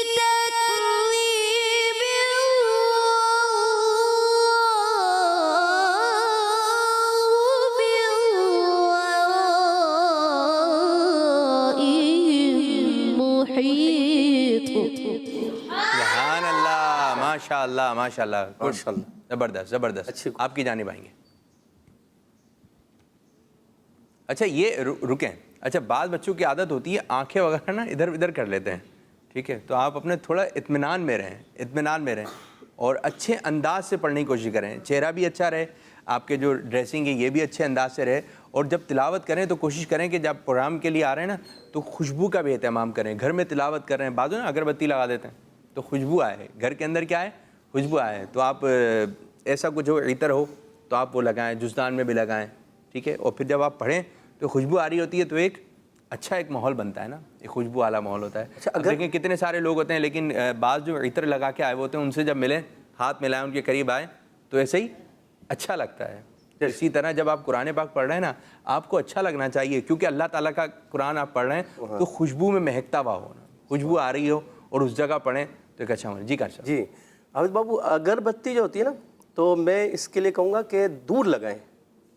تكذيب سبحان اللہ، ماشاء اللہ، ماشاء اللہ، زبردست زبردست۔ آپ کی جانب آئیں گے۔ اچھا یہ رکیں، اچھا بعض بچوں کی عادت ہوتی ہے آنکھیں وغیرہ نا ادھر ادھر کر لیتے ہیں، ٹھیک ہے؟ تو آپ اپنے تھوڑا اطمینان میں رہیں اور اچھے انداز سے پڑھنے کی کوشش کریں، چہرہ بھی اچھا رہے، آپ کے جو ڈریسنگ ہے یہ بھی اچھے انداز سے رہے، اور جب تلاوت کریں تو کوشش کریں کہ جب پروگرام کے لیے آ رہے ہیں نا تو خوشبو کا بھی اہتمام کریں۔ گھر میں تلاوت کر رہے ہیں، بعضوں نا اگربتی لگا دیتے ہیں تو خوشبو آئے، گھر کے اندر کیا ہے؟ خوشبو آئے، تو آپ ایسا کچھ ہو، عطر ہو تو آپ وہ لگائیں، جزدان میں بھی لگائیں، ٹھیک ہے؟ اور پھر جب آپ پڑھیں تو خوشبو آ رہی ہوتی ہے تو ایک اچھا ایک ماحول بنتا ہے نا، ایک خوشبو والا ماحول ہوتا ہے۔ اب دیکھیں کتنے سارے لوگ ہوتے ہیں لیکن بعض جو عطر لگا کے آئے ہوتے ہیں ان سے جب ملیں، ہاتھ ملائیں، ان کے قریب آئیں تو ایسے ہی اچھا لگتا ہے۔ اسی طرح جب آپ قرآن پاک پڑھ رہے ہیں نا آپ کو اچھا لگنا چاہیے، کیونکہ اللہ تعالیٰ کا قرآن آپ پڑھ رہے ہیں تو خوشبو میں مہکتا ہوا ہو، خوشبو آ رہی ہو اور اس جگہ پڑھیں تو ایک اچھا ہونا۔ جی کاشا جی عابد بابو، اگربتی جو ہوتی ہے نا تو میں اس کے لیے کہوں گا کہ دور لگائیں،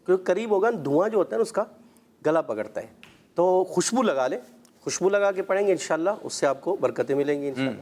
کیونکہ قریب ہوگا دھواں جو ہوتا ہے نا اس کا گلا پکڑتا ہے، تو خوشبو لگا لیں، خوشبو لگا کے پڑھیں گے انشاءاللہ اس سے آپ کو برکتیں ملیں گی انشاءاللہ۔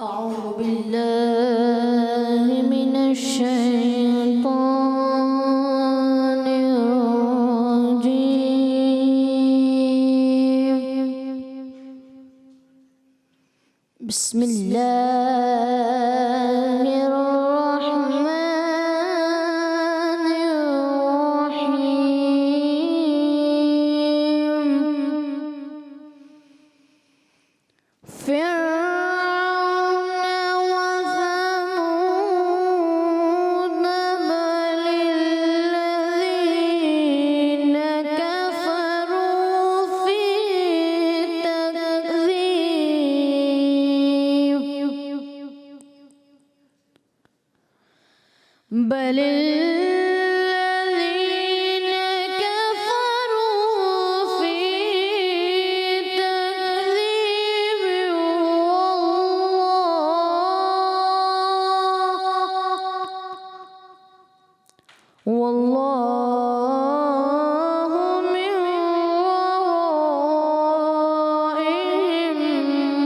أعوذ بالله من الشيطان الرجيم. بسم الله الرحمن الرحيم. بل الذين كفروا في تكذيب والله من ورائهم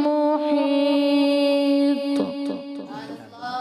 محيط.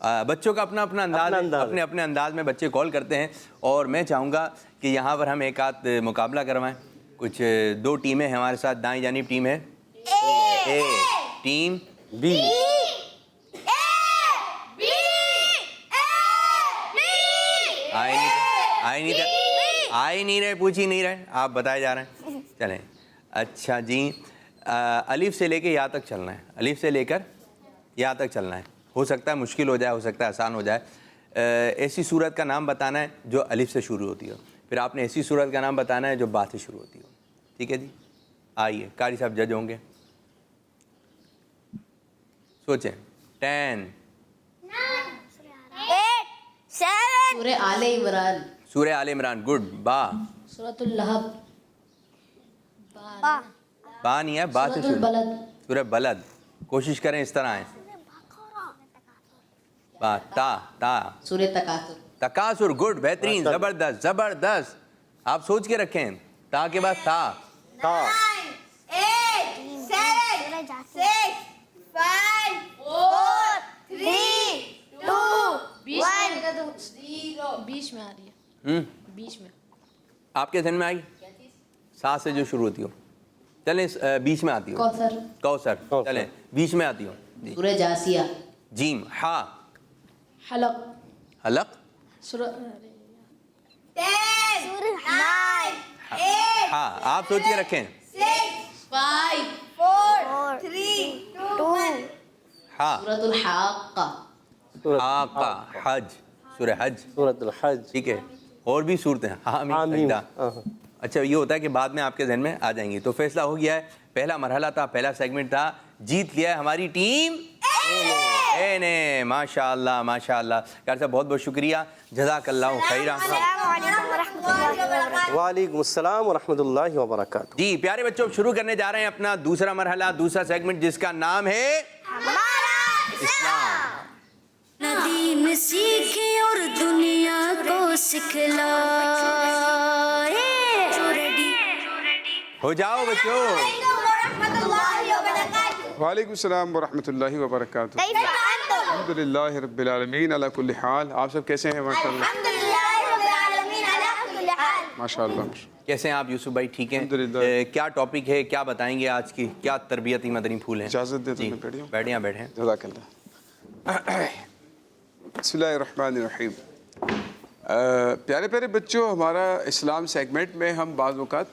بچوں کا اپنا اپنا انداز ہے، اپنے اپنے انداز میں بچے کال کرتے ہیں. اور میں چاہوں گا کہ یہاں پر ہم ایک آدھ مقابلہ کروائیں. کچھ 2 ٹیمیں ہمارے ساتھ. دائیں جانب ٹیم ہے اے، ٹیم بی. آئی نہیں رہے، پوچھ ہی نہیں رہے، آپ بتائے جا رہے ہیں. چلیں اچھا جی، الف سے لے کے یا تک چلنا ہے. الف سے لے کر یا تک چلنا ہے. ہو سکتا ہے مشکل ہو جائے، ہو سکتا ہے آسان ہو جائے. ایسی صورت کا نام بتانا ہے جو الف سے شروع ہوتی ہو. پھر آپ نے ایسی صورت کا نام بتانا ہے جو با سے شروع ہوتی ہو. ٹھیک ہے جی؟ آئیے، قاری صاحب جج ہوں گے. سوچیں. 10 سورہ آل عمران. سورہ آل عمران. گڈ. با. سورۃ اللہب. با نہیں ہے، با سے سورۃ شروع. البلد. سورہ بلد. کوشش کریں اس طرح آئیں. با. تا. سورہ تکاثر. تکاثر. گڈ، بہترین، زبردست زبردست. آپ سوچ کے رکھیں. تا کے بعد تا. تا. 8 7 6 5 4 3 2 بیچ میں آ رہی ہے. بیچ میں. آپ کے ذہن میں آئی؟ سا سے جو شروع ہوتی ہو. چلیں بیچ میں آتی ہو. کوثر. کوثر. چلیں بیچ میں آتی ہو. جی. سورہ جاسیہ. جیم. ہا. حلق. حلق. سورہ 10 9 8 ہاں، آپ سوچ کے رکھیں. 6 5. 4 3 2 ہاں. سورۃ الحاقہ. آقا. حج. سورہ حج. سورۃ الحج. ٹھیک ہے. اور بھی صورتیں. حامیم. اچھا، یہ ہوتا ہے کہ بعد میں آپ کے ذہن میں آ جائیں گی. تو فیصلہ ہو گیا ہے. پہلا مرحلہ تھا، پہلا سیگمنٹ تھا. جیت لیا ہے ہماری ٹیم اے نے. ماشاء اللہ ماشاء اللہ. قاری صاحب بہت بہت شکریہ، جزاک اللہ خیرہ. وعلیکم السلام ورحمۃ اللہ وبرکاتہ. جی پیارے بچوں، شروع کرنے جا رہے ہیں اپنا دوسرا مرحلہ، دوسرا سیگمنٹ، جس کا نام ہے اسلام. دین سیکھے اور دنیا کو سکھلائے. ہو جاؤ بچوں. وعلیکم السلام ورحمۃ اللہ وبرکاتہ. الحمد للہ رب العالمین علی کل حال. آپ سب کیسے ہیں؟ ماشاء اللہ ماشاء اللہ. کیسے ہیں آپ یوسف بھائی؟ ٹھیک ہیں. الحمدللہ. کیا ٹاپک ہے، کیا بتائیں گے آج کی؟ کیا تربیتی مدنی پھول ہیں؟ اجازت دے تو جی میں بیٹھ جاؤں؟ بیٹھیں بیٹھیں. جزاک اللہ. بسم اللہ الرحمن الرحیم. پیارے پیارے بچوں، ہمارا اسلام سیگمنٹ میں ہم بعض اوقات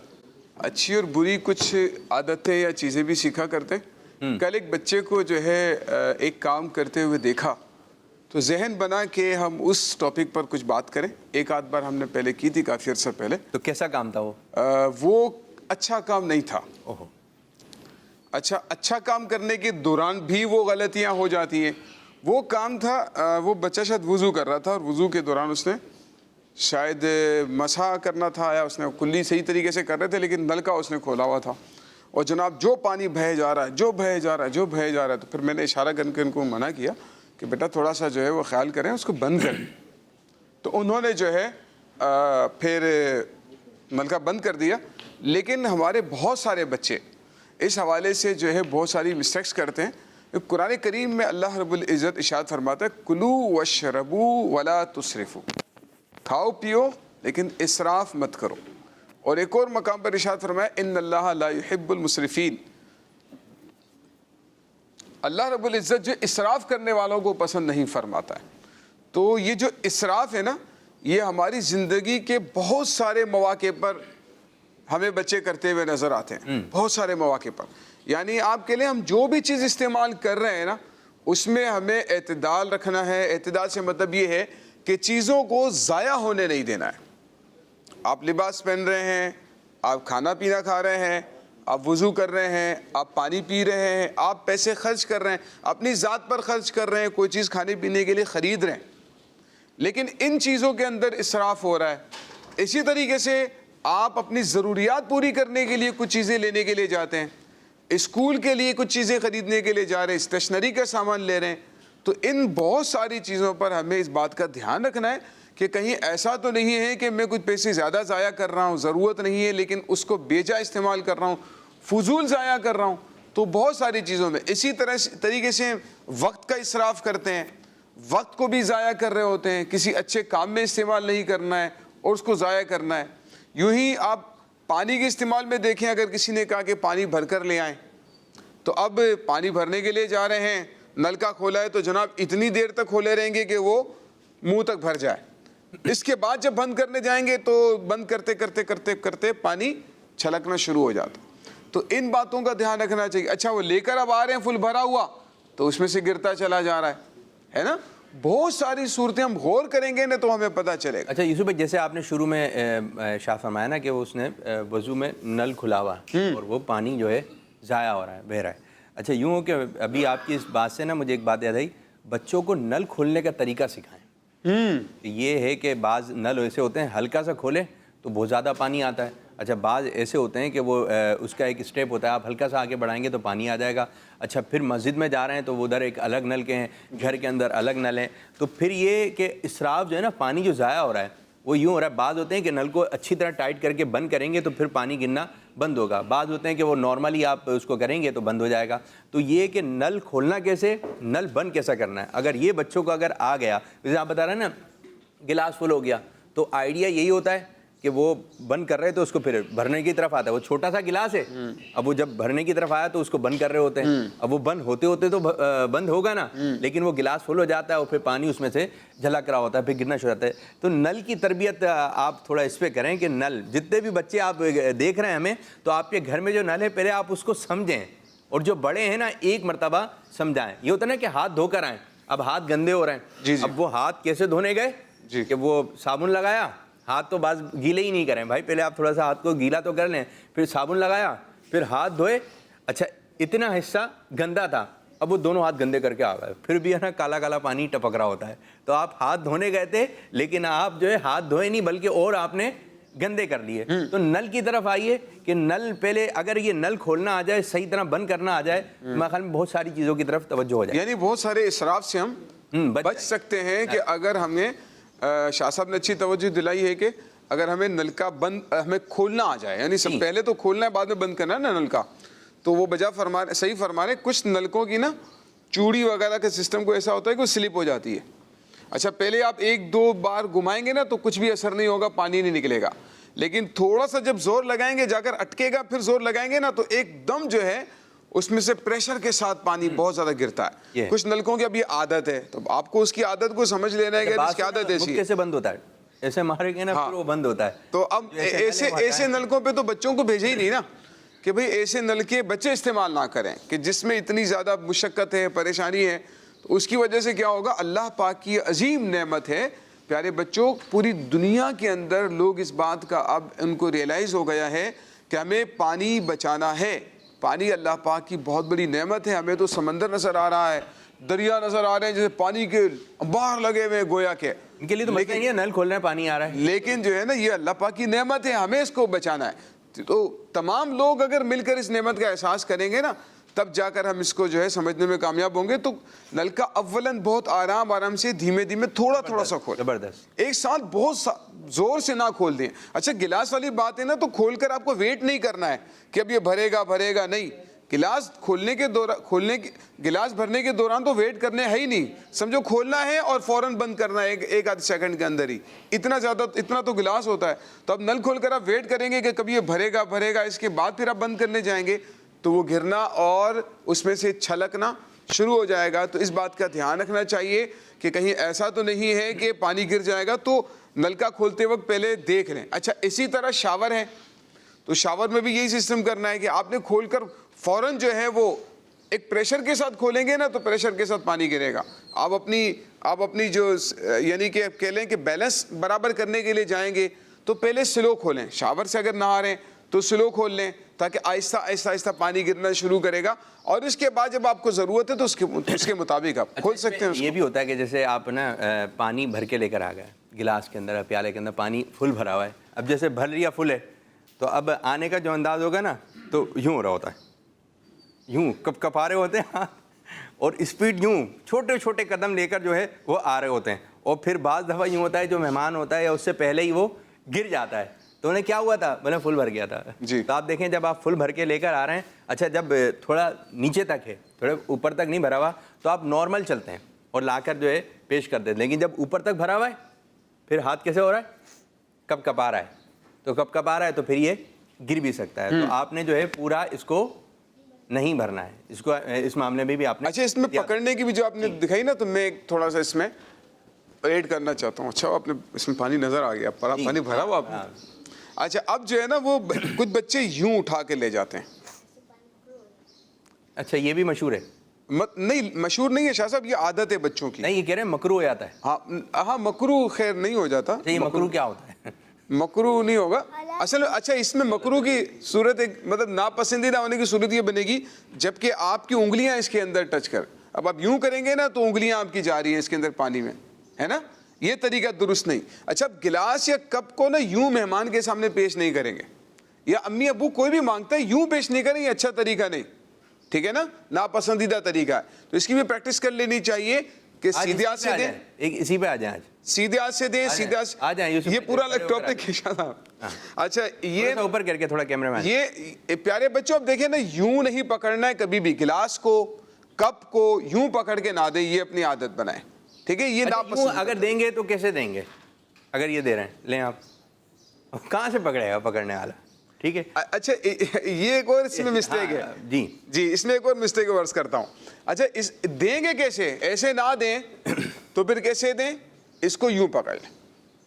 اچھی اور بری کچھ عادتیں یا چیزیں بھی سیکھا کرتے ہیں. کل ایک بچے کو جو ہے ایک کام کرتے ہوئے دیکھا تو ذہن بنا کہ ہم اس ٹاپک پر کچھ بات کریں. ایک آدھ بار ہم نے پہلے کی تھی، کافی عرصہ پہلے. تو کیسا کام تھا وہ؟ وہ اچھا کام نہیں تھا. اچھا کام کرنے کے دوران بھی وہ غلطیاں ہو جاتی ہیں. وہ کام تھا، وہ بچہ شاید وضو کر رہا تھا اور وضو کے دوران اس نے شاید مسح کرنا تھا، یا اس نے کلی صحیح طریقے سے کر رہے تھے لیکن نل کا اس نے کھولا ہوا تھا، اور جناب جو پانی بہہ جا رہا ہے. تو پھر میں نے اشارہ کر کے ان کو منع کیا کہ بیٹا تھوڑا سا جو ہے وہ خیال کریں، اس کو بند کریں. تو انہوں نے جو ہے پھر نل کا بند کر دیا. لیکن ہمارے بہت سارے بچے اس حوالے سے جو ہے بہت ساری مسٹیکس کرتے ہیں. قرآن کریم میں اللہ رب العزت ارشاد فرماتا ہے کلو واشربو ولا تسرفو. کھاؤ پیو لیکن اسراف مت کرو. اور ایک اور مقام پر ارشاد فرمایا ان اللہ لا يحب المسرفین. اللہ رب العزت جو اسراف کرنے والوں کو پسند نہیں فرماتا ہے. تو یہ جو اسراف ہے نا، یہ ہماری زندگی کے بہت سارے مواقع پر ہمیں بچے کرتے ہوئے نظر آتے ہیں. بہت سارے مواقع پر، یعنی آپ کے لیے ہم جو بھی چیز استعمال کر رہے ہیں نا، اس میں ہمیں اعتدال رکھنا ہے. اعتدال سے مطلب یہ ہے کہ چیزوں کو ضائع ہونے نہیں دینا ہے. آپ لباس پہن رہے ہیں، آپ کھانا پینا کھا رہے ہیں، آپ وضو کر رہے ہیں، آپ پانی پی رہے ہیں، آپ پیسے خرچ کر رہے ہیں، اپنی ذات پر خرچ کر رہے ہیں، کوئی چیز کھانے پینے کے لیے خرید رہے ہیں، لیکن ان چیزوں کے اندر اسراف ہو رہا ہے. اسی طریقے سے آپ اپنی ضروریات پوری کرنے کے لیے کچھ چیزیں لینے کے لیے جاتے ہیں، اسکول کے لیے کچھ چیزیں خریدنے کے لیے جا رہے ہیں، اسٹیشنری کا سامان لے رہے ہیں. تو ان بہت ساری چیزوں پر ہمیں اس بات کا دھیان رکھنا ہے کہ کہیں ایسا تو نہیں ہے کہ میں کچھ پیسے زیادہ ضائع کر رہا ہوں، ضرورت نہیں ہے لیکن اس کو بیجا استعمال کر رہا ہوں، فضول ضائع کر رہا ہوں. تو بہت ساری چیزوں میں اسی طریقے سے وقت کا اسراف کرتے ہیں. وقت کو بھی ضائع کر رہے ہوتے ہیں, کسی اچھے کام میں استعمال نہیں کرنا ہے اور اس کو ضائع کرنا ہے. یوں ہی آپ پانی کے استعمال میں دیکھیں, اگر کسی نے کہا کہ پانی بھر کر لے آئیں, تو اب پانی بھرنے کے لیے جا رہے ہیں, نل کا کھولا ہے تو جناب اتنی دیر تک کھولے رہیں گے کہ وہ منہ تک بھر جائے. اس کے بعد جب بند کرنے جائیں گے تو بند کرتے کرتے کرتے کرتے پانی چھلکنا شروع ہو جاتا. تو ان باتوں کا دھیان رکھنا چاہیے. اچھا وہ لے کر اب آ رہے ہیں فل بھرا ہوا, تو اس میں سے گرتا چلا جا رہا ہے نا. بہت ساری صورتیں ہم غور کریں گے نا تو ہمیں پتہ چلے گا. اچھا یوسف بھائی, جیسے آپ نے شروع میں شاہ فرمایا نا کہ اس نے وضو میں نل کھلا ہوا اور وہ پانی جو ہے ضائع ہو رہا ہے, بہہ رہا ہے. اچھا یوں ہو کہ ابھی آپ کی اس بات سے نا مجھے ایک بات یاد آئی, بچوں کو نل کھولنے کا طریقہ سکھائیں. یہ ہے کہ بعض نل ایسے ہوتے ہیں ہلکا سا کھولیں تو بہت زیادہ پانی آتا ہے. اچھا بعض ایسے ہوتے ہیں کہ وہ اس کا ایک اسٹیپ ہوتا ہے, آپ ہلکا سا آگے بڑھائیں گے تو پانی آ جائے گا. اچھا پھر مسجد میں جا رہے ہیں تو وہ ادھر ایک الگ نل کے ہیں, گھر کے اندر الگ نل ہیں. تو پھر یہ کہ اسراف جو ہے نا, پانی جو ضائع ہو رہا ہے وہ یوں ہو رہا ہے. بعض ہوتے ہیں کہ نل کو اچھی طرح ٹائٹ کر کے بند کریں گے تو پھر پانی گرنا بند ہوگا. بعض ہوتے ہیں کہ وہ نارملی آپ اس کو کریں گے تو بند ہو جائے گا. تو یہ کہ نل کھولنا کیسے, نل بند کیسا کرنا ہے, اگر یہ بچوں کو اگر آ گیا, جیسے آپ بتا رہے ہیں نا گلاس فل ہو گیا, تو آئیڈیا یہی ہوتا ہے کہ وہ بند کر رہے تو اس کو پھر بھرنے کی طرف آتا ہے. وہ چھوٹا سا گلاس ہے, اب وہ جب بھرنے کی طرف آیا تو اس کو بند کر رہے ہوتے ہیں. اب وہ بند ہوتے ہوتے تو بند ہوگا نا, لیکن وہ گلاس فل ہو جاتا ہے اور پھر پانی اس میں سے جھلک رہا ہوتا ہے, پھر گرنا شروع ہوتا ہے. تو نل کی تربیت آپ تھوڑا اس پہ کریں کہ نل, جتنے بھی بچے آپ دیکھ رہے ہیں ہمیں, تو آپ کے گھر میں جو نل ہے پہلے آپ اس کو سمجھیں, اور جو بڑے ہیں نا ایک مرتبہ سمجھائیں. یہ ہوتا ہے نا کہ ہاتھ دھو کر آئیں, اب ہاتھ گندے ہو رہے ہیں, اب وہ ہاتھ کیسے دھونے گئے کہ وہ صابن لگایا, ہاتھ تو بعض گیلے ہی نہیں کریں. بھائی پہلے آپ تھوڑا سا ہاتھ کو گیلا تو کر لیں, پھر صابن لگایا, پھر ہاتھ دھوئے. اچھا اتنا حصہ گندا تھا, اب وہ دونوں ہاتھ گندے کر کے آ گئے, پھر بھی ہے نا کالا کالا پانی ٹپک رہا ہوتا ہے. تو آپ ہاتھ دھونے گئے تھے لیکن آپ جو ہے ہاتھ دھوئے نہیں بلکہ اور آپ نے گندے کر لیے. تو نل کی طرف آئیے کہ نل پہلے, اگر یہ نل کھولنا آ جائے, صحیح طرح بند کرنا آ جائے, میرے خیال میں بہت ساری چیزوں کی طرف توجہ ہو جائے. یعنی بہت سارے اسراف سے ہم بچ سکتے ہیں کہ اگر ہمیں, شاہ صاحب نے اچھی توجہ دلائی ہے کہ اگر ہمیں نل کا بند ہمیں کھولنا آ جائے, یعنی سب پہلے تو کھولنا ہے بعد میں بند کرنا ہے نا نل کا, تو وہ بجا صحیح فرما رہے. کچھ نلکوں کی نا چوڑی وغیرہ کے سسٹم کو ایسا ہوتا ہے کہ وہ سلپ ہو جاتی ہے. اچھا پہلے آپ ایک دو بار گھمائیں گے نا تو کچھ بھی اثر نہیں ہوگا, پانی نہیں نکلے گا, لیکن تھوڑا سا جب زور لگائیں گے جا کر اٹکے گا, پھر زور لگائیں گے نا تو ایک دم جو ہے اس میں سے پریشر کے ساتھ پانی بہت زیادہ گرتا ہے. کچھ نلکوں کی اب یہ عادت ہے, تو آپ کو اس کی عادت کو سمجھ لینا ہے کہ اس کی عادت ایسی کیسے بند ہوتا ہے, ایسے مارے گے نا پھر وہ بند ہوتا ہے. تو اب ایسے نلکوں پہ تو بچوں کو بھیجے ہی نہیں نا کہ بھئی ایسے نل کے بچے استعمال نہ کریں کہ جس میں اتنی زیادہ مشقت ہے, پریشانی ہے. تو اس کی وجہ سے کیا ہوگا, اللہ پاک کی عظیم نعمت ہے پیارے بچوں, پوری دنیا کے اندر لوگ اس بات کا اب ان کو ریئلائز ہو گیا ہے کہ ہمیں پانی بچانا ہے. پانی اللہ پاک کی بہت بڑی نعمت ہے. ہمیں تو سمندر نظر آ رہا ہے, دریا نظر آ رہے ہیں, جیسے پانی کے انبار لگے ہوئے گویا کے, ان کے لیے تو مسئلہ نہیں ہے, نل کھول رہے ہیں پانی آ رہا ہے, لیکن جو ہے نا یہ اللہ پاک کی نعمت ہے, ہمیں اس کو بچانا ہے. تو تمام لوگ اگر مل کر اس نعمت کا احساس کریں گے نا, تب جا کر ہم اس کو جو ہے سمجھنے میں کامیاب ہوں گے. تو نل کا اولاً بہت آرام سے دھیمے دھیمے تھوڑا سا کھولیں, زبردست, ایک ساتھ بہت زور سے نہ کھول دیں. اچھا گلاس والی بات ہے نا, تو کھول کر آپ کو ویٹ نہیں کرنا ہے کہ اب یہ بھرے گا نہیں. گلاس گلاس بھرنے کے دوران تو ویٹ کرنے ہے ہی نہیں, سمجھو کھولنا ہے اور فوراً بند کرنا ہے ایک آدھ سیکنڈ کے اندر ہی. اتنا تو گلاس ہوتا ہے. تو اب نل کھول کر آپ ویٹ کریں گے کہ کبھی یہ بھرے گا, اس کے بعد پھر آپ بند کرنے جائیں گے تو وہ گرنا اور اس میں سے چھلکنا شروع ہو جائے گا. تو اس بات کا دھیان رکھنا چاہیے کہ کہیں ایسا تو نہیں ہے کہ پانی گر جائے گا, تو نلکا کھولتے وقت پہلے دیکھ لیں. اچھا اسی طرح شاور ہے, تو شاور میں بھی یہی سسٹم کرنا ہے کہ آپ نے کھول کر فوراً جو ہے وہ ایک پریشر کے ساتھ کھولیں گے نا تو پریشر کے ساتھ پانی گرے گا. آپ اپنی جو یعنی کہ کہہ لیں کہ بیلنس برابر کرنے کے لیے جائیں گے تو پہلے سلو کھولیں. شاور سے اگر نہ آ رہے ہیں تو سلو کھول لیں تاکہ آہستہ پانی گرنا شروع کرے گا, اور اس کے بعد جب آپ کو ضرورت ہے تو اس کے مطابق آپ کھول سکتے ہیں. یہ بھی ہوتا ہے کہ جیسے آپ نا پانی بھر کے لے کر آ گئے, گلاس کے اندر پیالے کے اندر پانی فل بھرا ہوا ہے, اب جیسے بھر لیا فل ہے, تو اب آنے کا جو انداز ہوگا نا تو یوں ہو رہا ہوتا ہے, یوں کپ آ رہے ہوتے ہیں ہاتھ, اور اسپیڈ یوں چھوٹے قدم لے کر جو ہے وہ آ رہے ہوتے ہیں. اور پھر بعض دفعہ یوں ہوتا ہے جو مہمان ہوتا ہے یا اس سے پہلے ہی وہ گر جاتا ہے. تو انہیں کیا ہوا تھا, میں نے فل بھر گیا تھا. تو آپ دیکھیں جب آپ فل بھر کے لے کر آ رہے ہیں, اچھا جب تھوڑا نیچے تک ہے, تھوڑے اوپر تک نہیں بھرا ہوا, تو آپ نارمل چلتے ہیں, اور لا کر جو ہے پیش کر دیتے ہیں. لیکن جب اوپر تک بھرا ہوا ہے پھر ہاتھ کیسے ہو رہا ہے؟ کپ کپ آ رہا ہے. تو کپ کپ آ رہا ہے تو پھر یہ گر بھی سکتا ہے. تو آپ نے جو ہے پورا اس کو نہیں بھرنا ہے. اس کو اس معاملے میں بھی آپ نے اچھا اس میں پکڑنے کی بھی جو آپ نے دکھائی نا, تو میں تھوڑا سا اس میں ایڈ کرنا چاہتا ہوں. اچھا آپ نے اس میں پانی نظر آ گیا, پانی بھرا ہوا آپ نے. اچھا اب جو ہے نا وہ کچھ بچے یوں اٹھا کے لے جاتے ہیں. اچھا یہ بھی مشہور ہے؟ نہیں مشہور نہیں ہے شاہ صاحب, یہ عادت ہے بچوں کی. نہیں یہ کہہ رہے ہیں مکروہ ہو جاتا ہے. ہاں مکروہ خیر نہیں ہو جاتا. یہ مکروہ کیا ہوتا ہے؟ مکروہ نہیں ہوگا اصل. اچھا اس میں مکروہ کی صورت ایک مطلب ناپسندیدہ ہونے کی صورت یہ بنے گی جبکہ آپ کی انگلیاں اس کے اندر ٹچ کر, اب آپ یوں کریں گے نا تو انگلیاں آپ کی جا رہی ہیں اس کے اندر پانی میں, ہے نا, یہ طریقہ درست نہیں. اچھا اب گلاس یا کپ کو نا یوں مہمان کے سامنے پیش نہیں کریں گے, یا امی ابو کوئی بھی مانگتا ہے یوں پیش نہیں کریں, یہ اچھا طریقہ نہیں, ٹھیک ہے نا, ناپسندیدہ طریقہ ہے. تو اس کی بھی پریکٹس کر لینی چاہیے کہ سیدھے ہاتھ سے دیں. اسی پہ آ جائیں, آج سیدھے ہاتھ سے دیں, سیدھے ہاتھ آ جائیں. یہ پورا الگ ٹاپک ہے شاہ صاحب. اچھا یہ اوپر کر کے تھوڑا کیمرہ مین, یہ پیارے بچوں اب دیکھیں نا, یوں نہیں پکڑنا ہے کبھی بھی. گلاس کو کپ کو یوں پکڑ کے نہ دیں, یہ اپنی عادت بنائیں, ٹھیک ہے. یہ ناپسند اگر دیں گے تو کیسے دیں گے؟ اگر یہ دے رہے ہیں لیں آپ, کہاں سے پکڑے گا پکڑنے والا, ٹھیک ہے. اچھا یہ ایک اور اس میں مسٹیک ہے. جی جی اس میں ایک اور مسٹیک ورس کرتا ہوں. اچھا اس دیں گے کیسے؟ ایسے نہ دیں تو پھر کیسے دیں؟ اس کو یوں پکڑ لیں.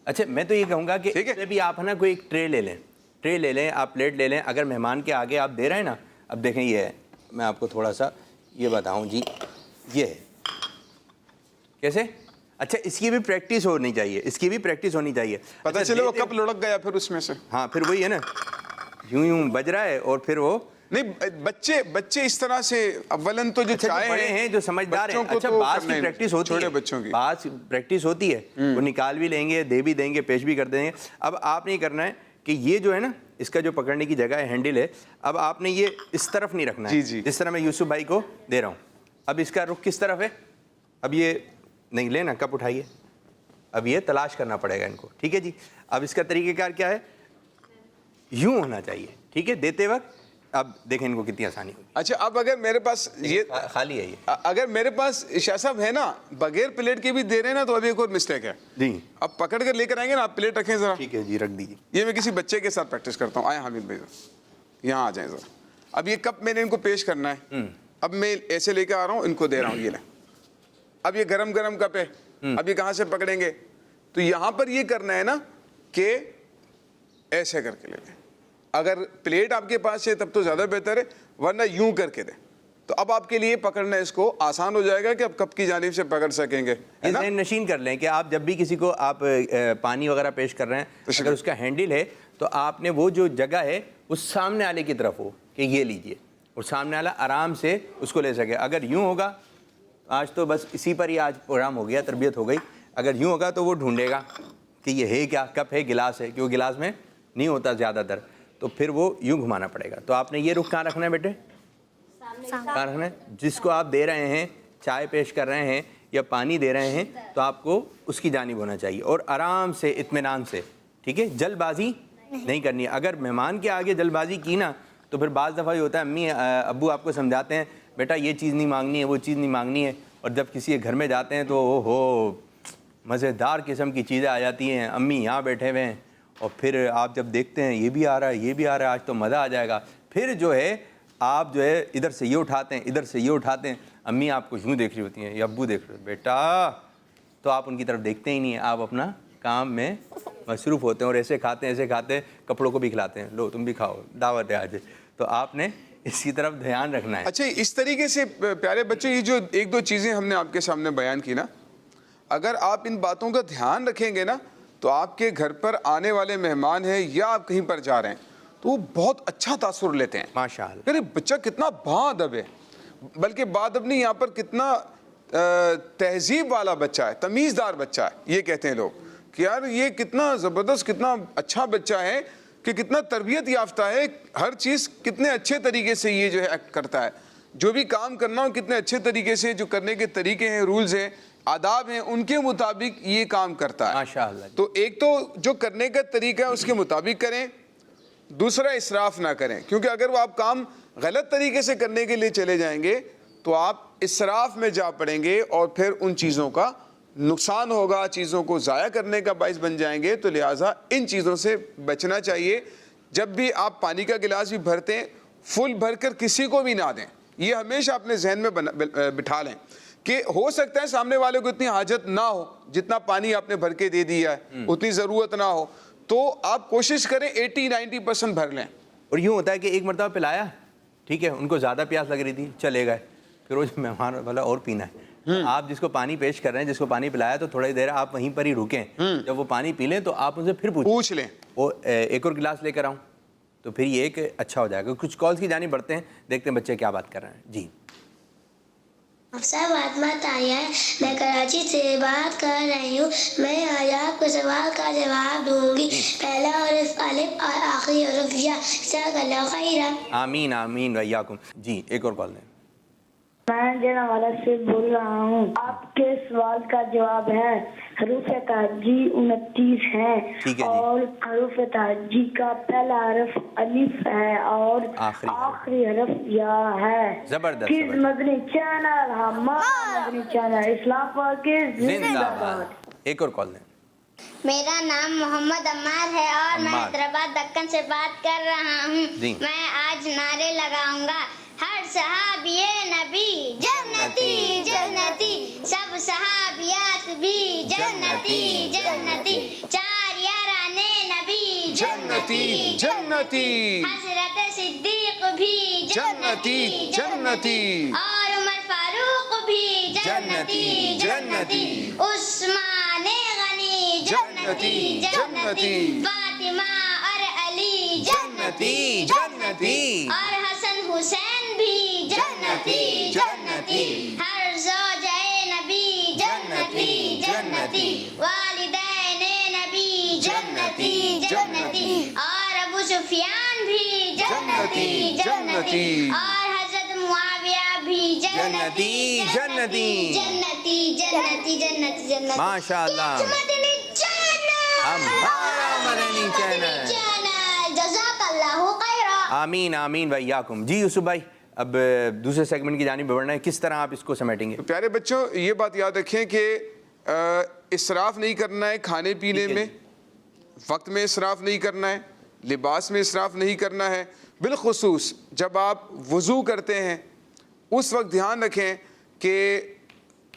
اچھا میں تو یہ کہوں گا کہ اس میں بھی آپ نا کوئی ایک ٹرے لے لیں, آپ پلیٹ لے لیں. اگر مہمان کے آگے آپ دے رہے ہیں نا, اب دیکھیں یہ ہے, میں آپ کو تھوڑا سا یہ بتاؤں جی, یہ ہے کیسے. اچھا اس کی بھی پریکٹس ہونی چاہیے, اس کی بھی پریکٹس ہونی چاہیے. پتہ چلے وہ کپ لڑک گیا پھر اس میں سے. ہاں پھر وہی ہے نا, یوں بج رہا ہے اور پھر وہ نہیں. بچے اس طرح سے اولن تو جو چائے بڑے ہیں جو سمجھدار ہیں. اچھا بعض کی پریکٹس ہوتی ہے, بچوں کی بعض پریکٹس ہوتی ہے, وہ نکال بھی لیں گے, دے بھی دیں گے, پیش بھی کر دیں گے. اب آپ نہیں کرنا ہے کہ یہ جو ہے نا اس کا جو پکڑنے کی جگہ ہے, ہینڈل ہے, اب آپ نے یہ اس طرف نہیں رکھنا ہے. جس طرح میں یوسف بھائی کو دے رہا ہوں, اب اس کا رخ کس طرف ہے؟ اب یہ نہیں لینا, کپ اٹھائیے, اب یہ تلاش کرنا پڑے گا ان کو, ٹھیک ہے جی. اب اس کا طریقہ کار کیا ہے؟ یوں ہونا چاہیے, ٹھیک ہے, دیتے وقت. اب دیکھیں ان کو کتنی آسانی ہوگی. اچھا اب اگر میرے پاس یہ خالی ہے, یہ اگر میرے پاس شاہ صاحب ہے نا بغیر پلیٹ کے بھی دے رہے ہیں نا, تو ابھی ایک اور مسٹیک ہے جی. اب پکڑ کر لے کر آئیں گے نا, آپ پلیٹ رکھیں ذرا, ٹھیک ہے جی, رکھ دیجیے. یہ میں کسی بچے کے ساتھ پریکٹس کرتا ہوں. آئیں حامد بھائی یہاں آ جائیں ذرا. اب یہ کپ میں نے ان کو پیش کرنا ہے, اب میں ایسے لے کے آ رہا ہوں, ان کو دے رہا ہوں, یہ لیں. اب یہ گرم گرم کپ ہے, اب یہ کہاں سے پکڑیں گے؟ تو یہاں پر یہ کرنا ہے نا کہ ایسے کر کے لے لیں. اگر پلیٹ آپ کے پاس ہے تب تو زیادہ بہتر ہے, ورنہ یوں کر کے دیں. تو اب آپ کے لیے پکڑنا اس کو آسان ہو جائے گا کہ آپ کپ کی جانب سے پکڑ سکیں گے. ذہن نشین کر لیں کہ آپ جب بھی کسی کو آپ پانی وغیرہ پیش کر رہے ہیں, اگر اس کا ہینڈل ہے تو آپ نے وہ جو جگہ ہے اس سامنے والے کی طرف ہو کہ یہ لیجئے, اور سامنے والا آرام سے اس کو لے سکے. اگر یوں ہوگا, آج تو بس اسی پر ہی آج پروگرام ہو گیا, تربیت ہو گئی. اگر یوں ہوگا تو وہ ڈھونڈے گا کہ یہ ہے کیا, کپ ہے, گلاس ہے, کہ وہ گلاس میں نہیں ہوتا زیادہ تر, تو پھر وہ یوں گھمانا پڑے گا. تو آپ نے یہ رخ کہاں رکھنا ہے بیٹے؟ کہاں رکھنا ہے؟ جس کو آپ دے رہے ہیں, چائے پیش کر رہے ہیں یا پانی دے رہے ہیں, تو آپ کو اس کی جانب ہونا چاہیے, اور آرام سے, اطمینان سے, ٹھیک ہے, جلد بازی نہیں کرنی ہے. اگر مہمان کے آگے جلد بازی کی نا تو پھر بعض دفعہ یہ ہوتا ہے, امی ابو آپ کو سمجھاتے ہیں بیٹا یہ چیز نہیں مانگنی ہے, وہ چیز نہیں مانگنی ہے, اور جب کسی کے گھر میں جاتے ہیں تو اوہو مزیدار قسم کی چیزیں آ جاتی ہیں, امی یہاں بیٹھے ہوئے ہیں, اور پھر آپ جب دیکھتے ہیں یہ بھی آ رہا ہے, یہ بھی آ رہا ہے, آج تو مزہ آ جائے گا. پھر جو ہے آپ جو ہے ادھر سے یہ اٹھاتے ہیں, ادھر سے یہ اٹھاتے ہیں, امی آپ کو یوں دیکھ رہی ہوتی ہیں یا ابو دیکھ رہے ہیں, بیٹا تو آپ ان کی طرف دیکھتے ہی نہیں ہیں, آپ اپنا کام میں مصروف ہوتے ہیں, اور ایسے کھاتے ہیں, کپڑوں کو بھی کھلاتے ہیں, لو تم بھی کھاؤ, دعوت ہے آج. تو آپ نے اس کی طرف دھیان رکھنا ہے. اچھا اس طریقے سے پیارے بچے, یہ جو ایک دو چیزیں ہم نے آپ کے سامنے بیان کی نا, اگر آپ ان باتوں کا دھیان رکھیں گے نا تو آپ کے گھر پر آنے والے مہمان ہیں یا آپ کہیں پر جا رہے ہیں تو وہ بہت اچھا تاثر لیتے ہیں. ماشاءاللہ. ارے بچہ کتنا باادب ہے, بلکہ باادب نہیں, یہاں پر کتنا تہذیب والا بچہ ہے, تمیزدار بچہ ہے. یہ کہتے ہیں لوگ کہ یار یہ کتنا زبردست, کتنا اچھا بچہ ہے, کہ کتنا تربیت یافتہ ہے, ہر چیز کتنے اچھے طریقے سے یہ جو ہے ایکٹ کرتا ہے, جو بھی کام کرنا ہو کتنے اچھے طریقے سے, جو کرنے کے طریقے ہیں, رولز ہیں, آداب ہیں, ان کے مطابق یہ کام کرتا ہے. ماشاءاللہ. تو ایک تو جو کرنے کا طریقہ ہے اس کے مطابق کریں, دوسرا اسراف نہ کریں, کیونکہ اگر وہ آپ کام غلط طریقے سے کرنے کے لیے چلے جائیں گے تو آپ اسراف میں جا پڑیں گے اور پھر ان چیزوں کا نقصان ہوگا, چیزوں کو ضائع کرنے کا باعث بن جائیں گے. تو لہٰذا ان چیزوں سے بچنا چاہیے. جب بھی آپ پانی کا گلاس بھی بھرتے ہیں فل بھر کر کسی کو بھی نہ دیں. یہ ہمیشہ اپنے ذہن میں بٹھا لیں کہ ہو سکتا ہے سامنے والے کو اتنی حاجت نہ ہو, جتنا پانی آپ نے بھر کے دے دیا ہے اتنی ضرورت نہ ہو, تو آپ کوشش کریں 80-90% بھر لیں. اور یوں ہوتا ہے کہ ایک مرتبہ پلایا, ٹھیک ہے, ان کو زیادہ پیاس لگ رہی تھی, چلے گئے, پھر وہ مہمان والا اور پینا ہے. آپ جس کو پانی پیش کر رہے ہیں, جس کو پانی پلایا, تو تھوڑی دیر آپ وہیں پر ہی رکیں. جب وہ پانی پی لیں تو آپ ان سے پھر پوچھ لیں وہ ایک اور گلاس لے کر آؤں, تو پھر یہ ایک اچھا ہو جائے گا. کچھ کالز کی جانب بڑھتے ہیں, دیکھتے ہیں بچے کیا بات کر رہے ہیں. جی افسر فاطمہ طاہرہ, میں کراچی سے بات کر رہی ہوں. میں آج آپ کو سوال کا جواب دوں گی. پہلا حرف الف اور آخری حرف یا. جزاک اللہ خیرا. آمین آمین ویاکم. جی ایک اور کال دیں. میں جنوالا سے بول رہا ہوں. آپ کے سوال کا جواب ہے حروف تہجی 29 ہیں اور حروف تہجی کا پہلا حرف الف ہے اور آخری حرف یا ہے. زبردست. مدنی چینل, ہمارا مدنی چینل اسلام پاکستان زندہ باد. ایک اور کال دیں. میرا نام محمد عمار ہے اور میں حیدرآباد دکن سے بات کر رہا ہوں. میں آج نعرے لگاؤں گا. ہر صحابی نبی جنتی جنتی, سب صحابیات بھی جنتی جنتی, 4 یارانے نبی جنتی جنتی, حضرت صدیق بھی جنتی جنتی, اور عمر فاروق بھی جنتی جنتی, عثمان غنی جنتی جنتی, فاطمہ اور علی جنتی جنتی, اور حسن حسین بھی جنتی جنتی, ہر زوجہ نبی جنتی جنتی, والدین نبی جنتی جنتی, اور ابو سفیان بھی جنتی جنتی, اور حضرت معاویہ بھی جنتی جنتی جنتی جنتی جنتی جنتی. ماشاء اللہ, ہمارا مدنی چینل. جزاک اللہ خیرا. آمین آمین ویاکم. جی یوسف بھائی, اب دوسرے سیگمنٹ کی جانب بڑھنا ہے, کس طرح آپ اس کو سمیٹیں گے؟ پیارے بچوں, یہ بات یاد رکھیں کہ اسراف نہیں کرنا ہے کھانے پینے میں, وقت میں اسراف نہیں کرنا ہے, لباس میں اسراف نہیں کرنا ہے. بالخصوص جب آپ وضو کرتے ہیں اس وقت دھیان رکھیں کہ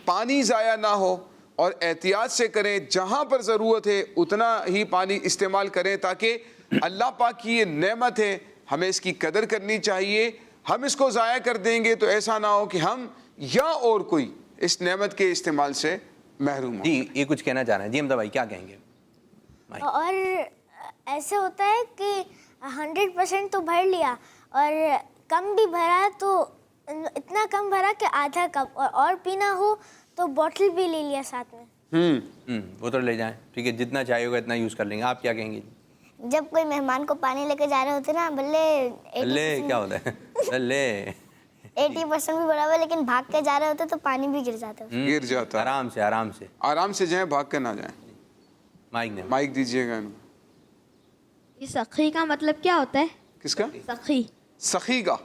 پانی ضائع نہ ہو اور احتیاط سے کریں. جہاں پر ضرورت ہے اتنا ہی پانی استعمال کریں, تاکہ اللہ پاک کی یہ نعمت ہے, ہمیں اس کی قدر کرنی چاہیے. ہم اس کو ضائع کر دیں گے تو ایسا نہ ہو کہ ہم یا اور کوئی اس نعمت کے استعمال سے محروم ہو. جی یہ کچھ کہنا چاہ رہے ہیں. جی امدہ بھائی کیا کہیں گے؟ اور ایسے ہوتا ہے کہ 100% تو بھر لیا اور کم بھی بھرا تو اتنا کم بھرا کہ آدھا کپ, اور پینا ہو تو بوٹل بھی لے لیا ساتھ میں. وہ تو لے جائیں, ٹھیک ہے, جتنا چاہیے ہوگا اتنا یوز کر لیں گے. آپ کیا کہیں گے؟ جب کوئی مہمان کو پانی لے کے جا رہے ہوتے نا, بلے کیا ہوتا ہے, بلے 80% بھی بڑا ہوا, لیکن بھاگ کے جا رہے ہوتے تو پانی بھی گر جاتا ہے. گر جاتا ہے. آرام سے آرام سے آرام سے جائیں, بھاگ کے نہ جائیں. مائک دیجیے گا. سخی کا مطلب کیا ہوتا ہے؟ کس کا؟ سخی. سخی کا,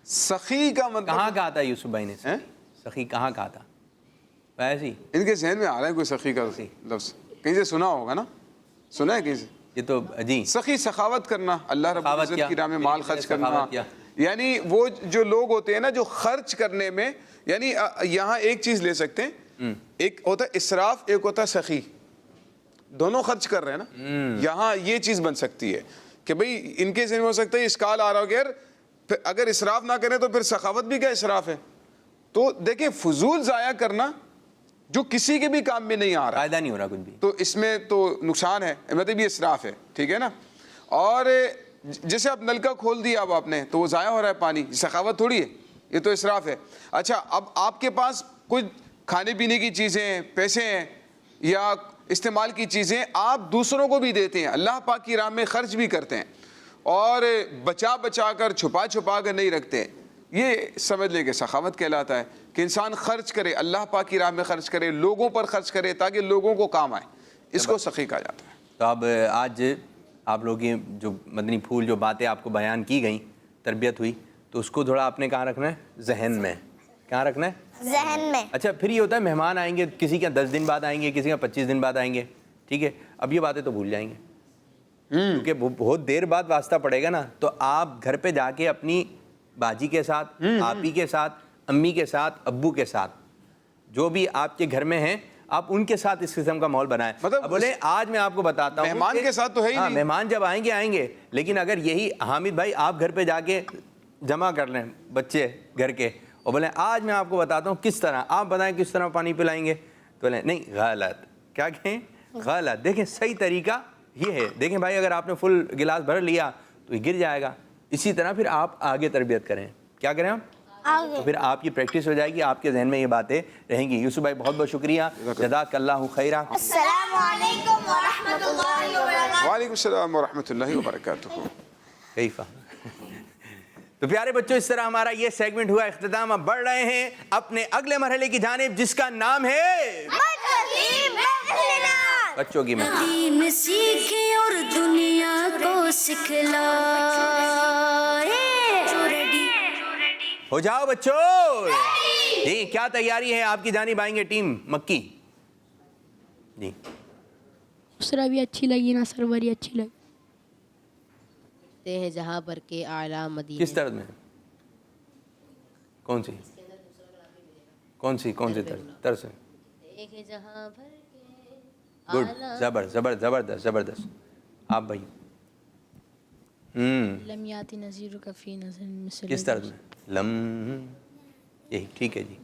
سخی کا مطلب کہاں کہا تھا یوسف بھائی نے؟ سخی کہاں کہا تھا؟ ویسے ان کے ذہن میں آ رہا ہے کوئی سخی کا لفظ, کہیں سے سنا ہوگا نا, سنا ہے کہیں سے؟ یہ تو جی سخی سخاوت کرنا, اللہ رب العزت کی راہ میں مال خرچ کرنا. یعنی وہ جو لوگ ہوتے ہیں نا جو خرچ کرنے میں, یعنی یہاں ایک چیز لے سکتے ہیں, ایک ہوتا ہے اسراف, ایک ہوتا ہے سخی. دونوں خرچ کر رہے ہیں نا. یہاں یہ چیز بن سکتی ہے کہ بھئی ان کے ذہن میں ہو سکتا ہے اسکال آ رہا ہو کہ اگر اسراف نہ کریں تو پھر سخاوت بھی کیا اسراف ہے. تو دیکھیں فضول ضائع کرنا جو کسی کے بھی کام میں نہیں آ رہا, فائدہ نہیں ہو رہا کچھ بھی, تو اس میں تو نقصان ہے, مطلب یہ اسراف ہے, ٹھیک ہے نا. اور جیسے آپ نل کا کھول دیا اب آپ نے تو وہ ضائع ہو رہا ہے پانی, سخاوت تھوڑی ہے, یہ تو اسراف ہے. اچھا اب آپ کے پاس کچھ کھانے پینے کی چیزیں, پیسے ہیں یا استعمال کی چیزیں, آپ دوسروں کو بھی دیتے ہیں, اللہ پاک کی راہ میں خرچ بھی کرتے ہیں, اور بچا بچا کر چھپا چھپا کر نہیں رکھتے. یہ سمجھ لیں کہ سخاوت کہلاتا ہے کہ انسان خرچ کرے, اللہ پاک کی راہ میں خرچ کرے, لوگوں پر خرچ کرے تاکہ لوگوں کو کام آئے. اس کو سخی کہا جاتا ہے. تو اب آج آپ لوگ کی جو مدنی پھول جو باتیں آپ کو بیان کی گئیں, تربیت ہوئی, تو اس کو تھوڑا آپ نے کہاں رکھنا ہے؟ ذہن میں. کہاں رکھنا ہے؟ ذہن میں. اچھا پھر یہ ہوتا ہے مہمان آئیں گے، کسی کا 10 دن بعد آئیں گے، کسی کا 25 دن بعد آئیں گے، ٹھیک ہے، اب یہ باتیں تو بھول جائیں گے کیونکہ بہت دیر بعد واسطہ پڑے گا نا. تو آپ گھر پہ جا کے اپنی باجی کے ساتھ، آپی کے ساتھ، امی کے ساتھ، ابو کے ساتھ، جو بھی آپ کے گھر میں ہیں، آپ ان کے ساتھ اس قسم کا ماحول بنائیں. مطلب بولے آج میں آپ کو بتاتا ہوں، مہمان کے ساتھ تو ہے ہی نہیں. مہمان جب آئیں گے، لیکن اگر یہی حامد بھائی آپ گھر پہ جا کے جمع کر لیں بچے گھر کے اور بولیں آج میں آپ کو بتاتا ہوں کس طرح، آپ بتائیں کس طرح پانی پلائیں گے، تو بولیں نہیں غلط. کیا کہیں؟ غلط. دیکھیں صحیح طریقہ یہ ہے. دیکھیں بھائی اگر آپ نے فل گلاس بھر لیا تو یہ گر جائے گا. اسی طرح پھر آپ آگے تربیت کریں. کیا کریں آپ؟ تو پھر آپ کی پریکٹس ہو جائے گی، آپ کے ذہن میں یہ باتیں رہیں گی. یوسف بھائی بہت بہت شکریہ، جزاک اللہ خیرہ. السلام علیکم ورحمۃ اللہ وبرکاتہ. وعلیکم السلام ورحمۃ اللہ وبرکاتہ. کیفا. تو پیارے بچوں اس طرح ہمارا یہ سیگمنٹ ہوا اختتام. اب بڑھ رہے ہیں اپنے اگلے مرحلے کی جانب جس کا نام ہے بچوں کی محفل. دین سیکھے اور دنیا کو سکھلائے. ہو جاؤ بچوں. جی کیا تیاری ہے آپ کی جانب آئیں گے ٹیم مکی. جی اسرا بھی اچھی لگی نا سروری اچھی لگی. ہیں جہاں بھر کے اعلیٰ مدینے. کس طرز میں؟ کون سی طرز ہے؟ جہاں بھر کے گڈ. زبردست. آپ بھائی لم یاتی نذیر کا فی نظر مثل. کس طرز میں؟ لم. یہی ٹھیک ہے جی.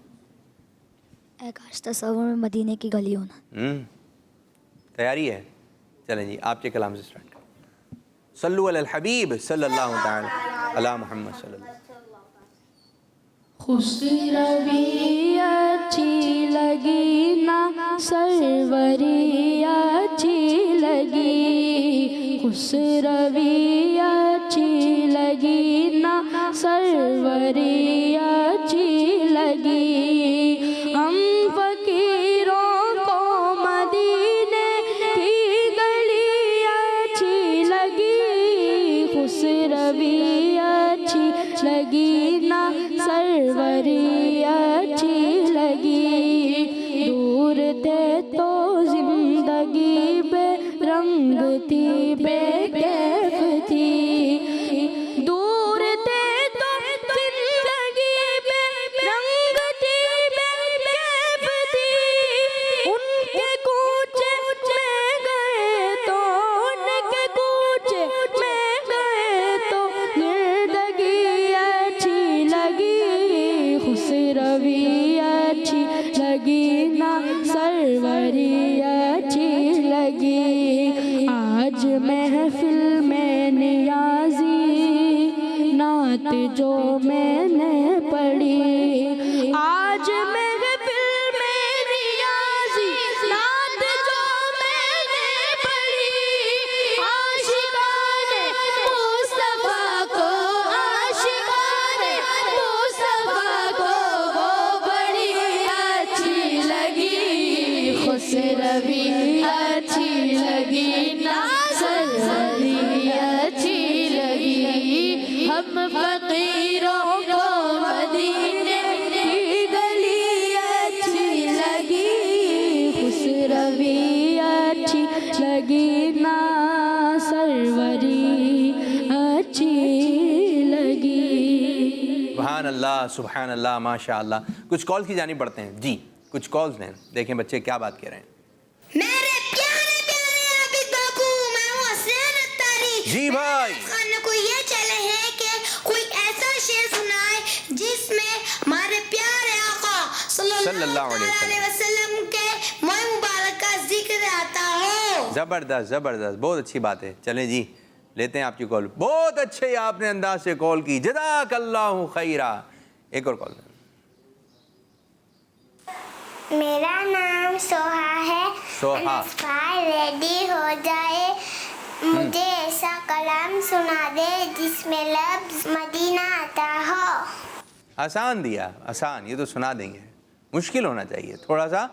اے کاش تصور میں مدینے کی گلی ہونا. تیاری ہے؟ چلیں جی آپ کے کلام سے اسٹارٹ کریں. صلو علی الحبیب صلی اللہ تعالی علی محمد صلی اللہ. خسروی اچھی لگی نا سروری اچھی لگی. خسروی اچھی لگی نا سروری اچھی لگی. ہم فقیروں کو مدینے کی گلی اچھی لگی. خسروی اچھی لگی نا سروری اچھی لگی. دور تھے تو زندگی بے رنگ تھی بے کیف تھی. دور تھے تو زندگی بے رنگ تھی بے کیف تھی. ان کے کوچے میں گئے تو ان کے کوچے میں گئے تو زندگی اچھی لگی. خسروی اچھی لگی نا سروری اچھی لگی. آج محفل میں نیازی نعت جو میں نے پڑھی. آج محفل میں نیازی نعت جو میں نے پڑھی. عاشقان مصطفیٰ کو عاشقان مصطفیٰ کو وہ بڑی اچھی لگی. خسروی اچھی لگی نا سروری اچھی لگی. ہم فقیروں کو مدینے کی گلی اچھی لگی. خسروی اچھی لگی نا سروری اچھی لگی. سبحان اللہ ماشاء اللہ. کچھ کال کی جانب بڑھتے ہیں. جی کچھ کالز ہیں، دیکھیں بچے کیا بات کہہ رہے ہیں. میرے پیارے پیارے عابد باپو، میں ہوں حسین اتاری. جی بھائی. خانہ کو یہ چلے ہیں کہ کوئی ایسا شعر سنائے جس میں ہمارے پیارے آقا صلی اللہ علیہ وسلم کے موئے مبارک کا ذکر آتا ہو. زبردست بہت اچھی بات ہے. چلیں جی لیتے ہیں آپ کی کال. بہت اچھے آپ نے انداز سے کال کی، جزاک اللہ خیرہ. ایک اور کال. میرا نام سوہا ہے. سوہا. ریڈی ہو جائے، مجھے ایسا کلام سنا دے جس میں لفظ مدینہ آتا ہو. آسان دیا، آسان. یہ تو سنا دیں گے. مشکل ہونا چاہیے، تھوڑا سا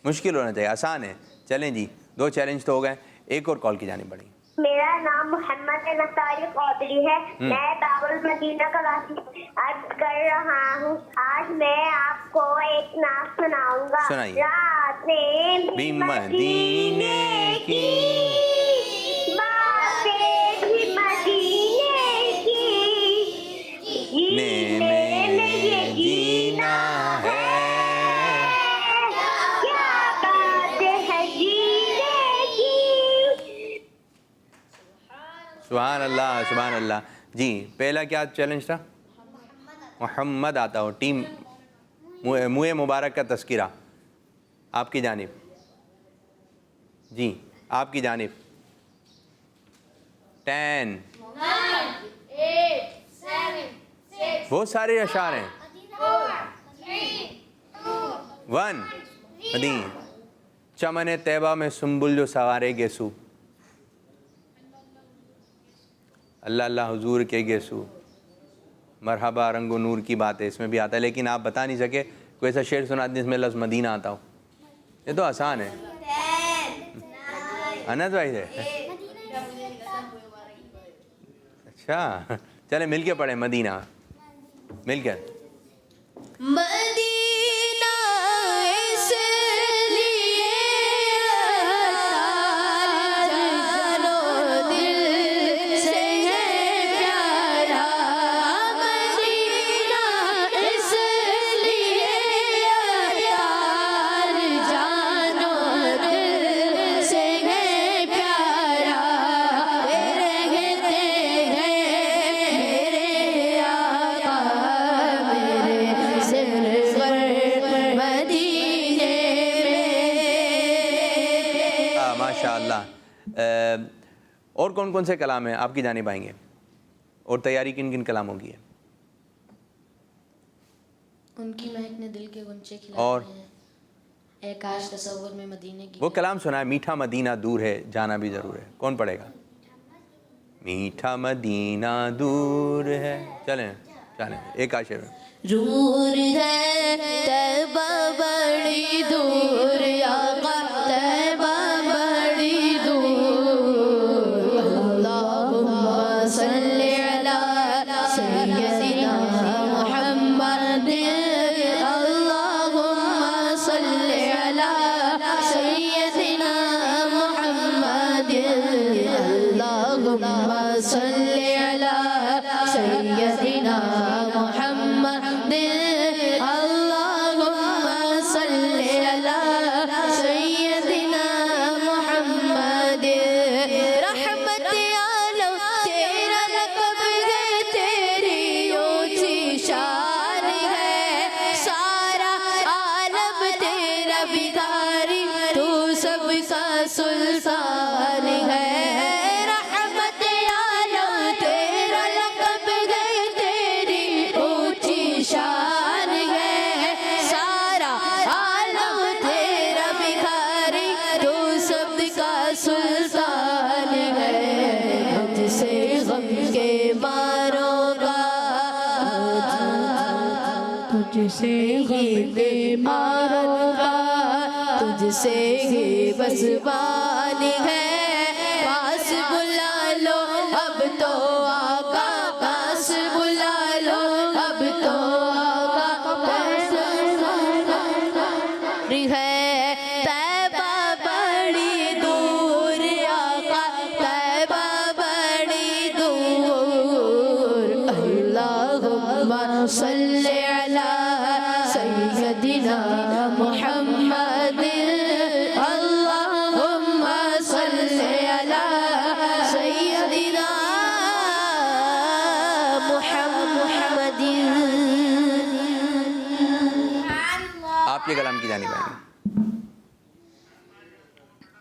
مشکل ہونا چاہیے. آسان ہے. چلیں جی 2 چیلنج تو ہو گئے. ایک اور کال کی جانب بڑھی. میرا نام محمد نصاری قادری ہے. میں باب المدینہ کراچی عرض کر رہا ہوں. آج میں آپ کو ایک نعت سناؤں گا. سنائیے. راتیں بھی مدینے کی، باتیں بھی مدینے کی، جینے میں یہ جینا ہے، کیا بات ہے جینے کی. سبحان اللہ سبحان اللہ. جی پہلا کیا چیلنج تھا؟ محمد آتا ہو. ٹیم منہ مبارک کا تذکرہ آپ کی جانب. جی آپ کی جانب. 10 بہت سارے اشعار ہیں. 1 مدین چمن طیبہ میں سنبل جو سوارے گیسو. اللہ اللہ حضور کے گیسو. مرحبا رنگ و نور کی بات ہے، اس میں بھی آتا ہے، لیکن آپ بتا نہیں سکے. کوئی ایسا شعر سنا دیں جس میں لفظ مدینہ آتا ہو. یہ تو آسان ہے. انس بھائی سے اچھا چلے مل کے پڑھیں مدینہ مل کر. مدینہ اس لیے جانو دل سے ہے پیارا. مدینہ اس لیے جانو دل سے ہے پیارا. رہتے ہیں میرے آقا میرے سرور مدینے میں. ماشاء اللہ. اور کون کون سے کلام ہیں آپ کی جانب آئیں گے؟ اور تیاری کن کن کلاموں کی ہے؟ ان کی مہک نے دل کے غنچے اور کھلائے ہیں. اے کاش تصور میں مدینے کی وہ کلام سنا ہے، میٹھا مدینہ دور ہے جانا بھی ضرور ہے. کون پڑھے گا؟ میٹھا مدینہ دور ہے. چلیں چلیں ایک عاشر. دور ہے طیبہ بڑی دور آقا طیبہ بڑی دور. اللہم صلی علی سیدنا محمد. اللہم صلی علی سیدنا محمد. اللہم صلی علی سیدنا محمد. اللہم صلی علی سیدنا محمد. رحمت عالم تیرا لقب ہے، تیری اونچی شان ہے. سارا عالم تیرا بھکاری، تو سب کا سلطان ہے. رحمت عالم تیرا لقب ہے، تیری اونچی شان ہے. سارا عالم تیرا بھکاری، تو سب کا سلطان ہے. تجھ سے غم کے ماروں گا، تجھ سے غم کے ماروں گا، تجھ سے ہی بس بانی ہے. پاس بلا لو اب تو آقا، پاس بلا لو اب تو آقا. پاس ہے طیبہ بڑی دور آقا طیبہ بڑی دور. اللہم صلی علی سیدنا محمد. اللہم صلی علی سیدنا محمد. آپ کے کلام کی جانب آئیں گے.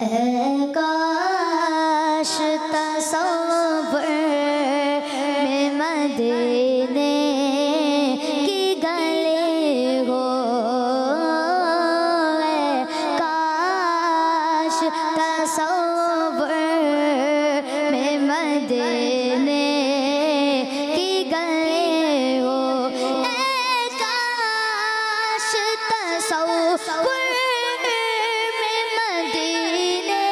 اے کاش تصور میں مدینے کی گلی ہو. اے کاش تصور میں مدینے کی گلی ہو. اے کاش تصور میں مدینے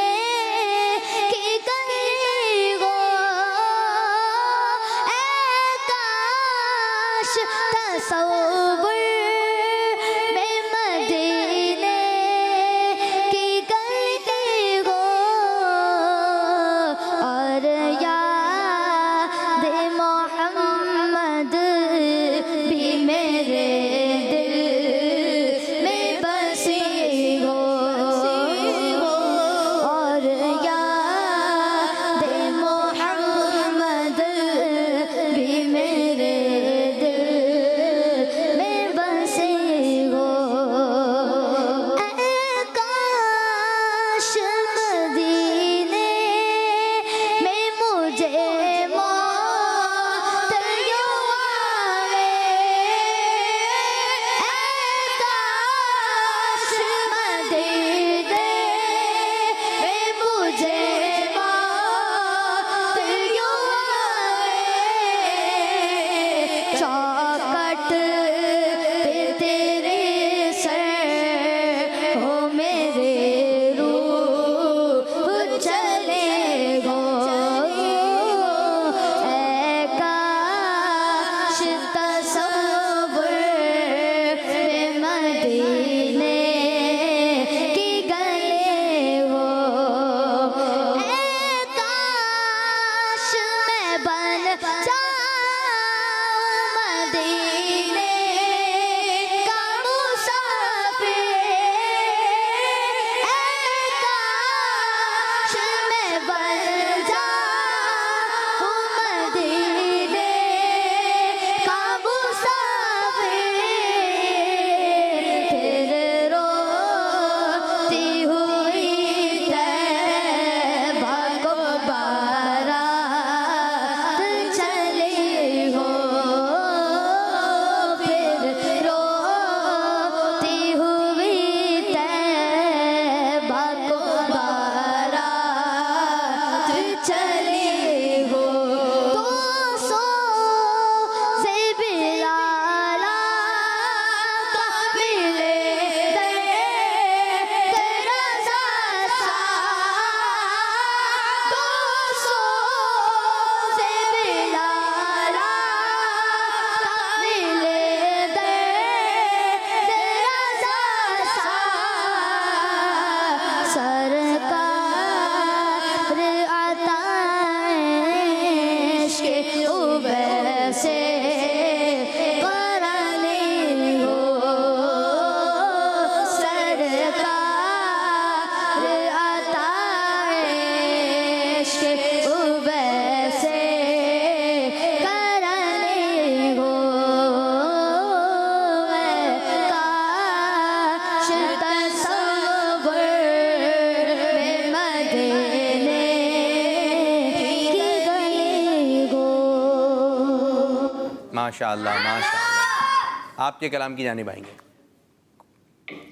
ماشاءاللہ ماشاءاللہ. آپ کے کلام کی جانب آئیں گے.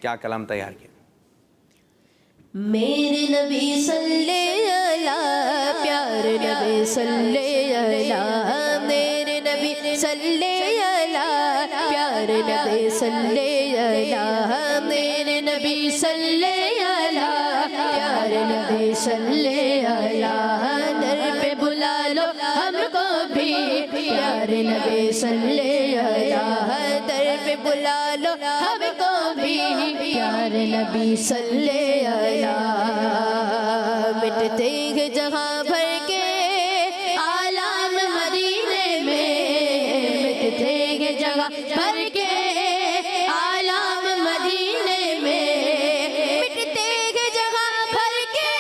کیا کلام تیار کیا؟ میرے نبی صلی اللہ پیارے نبی صلی اللہ میرے نبی صلی اللہ پیارے نبی صلی اللہ میرے نبی صلی اللہ پیارے نبی صلی اللہ در پہ بلا لو ہم کو بھی پیارے نبی صلی اللہ در پہ بلا لو ہم کو بھی پیارے نبی صلی اللہ مٹتے گے جہاں بھر کے عالم مدینے میں مٹتے گے جگہ بھر کے عالم مدینے میں مٹتے گے جگہ بھر کے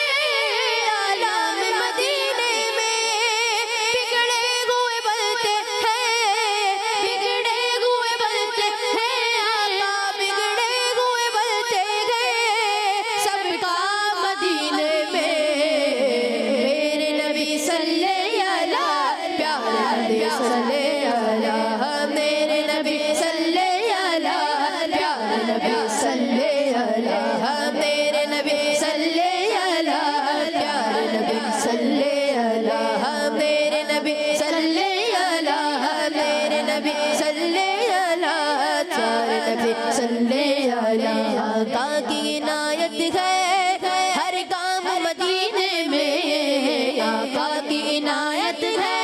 عالم مدینے میں بگڑے ہوئے بنتے ہیں بگڑے ہوئے بنتے ہیں آقا بگڑے ہوئے بنتے ہیں سب کا مدینے میں میرے نبی صلی اللہ پیارے نبی صلی اللہ میرے نبی صلی اللہ پیارے نبی صلی اللہ میرے نبی صلی اللہ پیارے نبی صلی اللہ میرے نبی صلی اللہ میرے نبی صلی اللہ پیارے نبی صلی اللہ آقا کی عنایت ہے ہر کام مدینے میں آقا کی عنایت ہے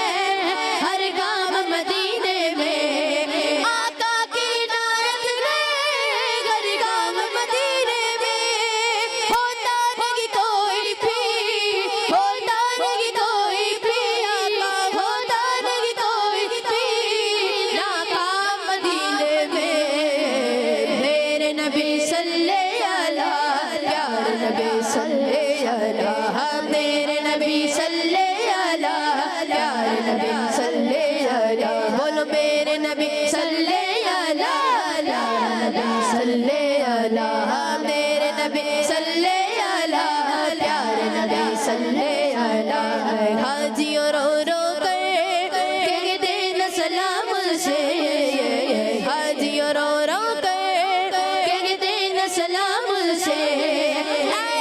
ہر کام مدینے میں آقا کی عنایت ہے ہر کام مدینے میں ہوتا نہیں کوئی بھی ہوتا نہیں کوئی بھی آقا ہوتا نہیں کوئی بھی آقا مدینے میں میرے نبی صلی اللہ پیارے نبی صلی اللہ میرے نبی صلی اللہ پیارے نبی صلی اللہ بولو میرے نبی صلی اللہ نبی صلی اللہ میرے نبی صلی اللہ پیارے نبی صلی اللہ حاجیوں رو رو کر کہتے نا سلام سے حاجیوں رو رو کر کہتے نا سلام سے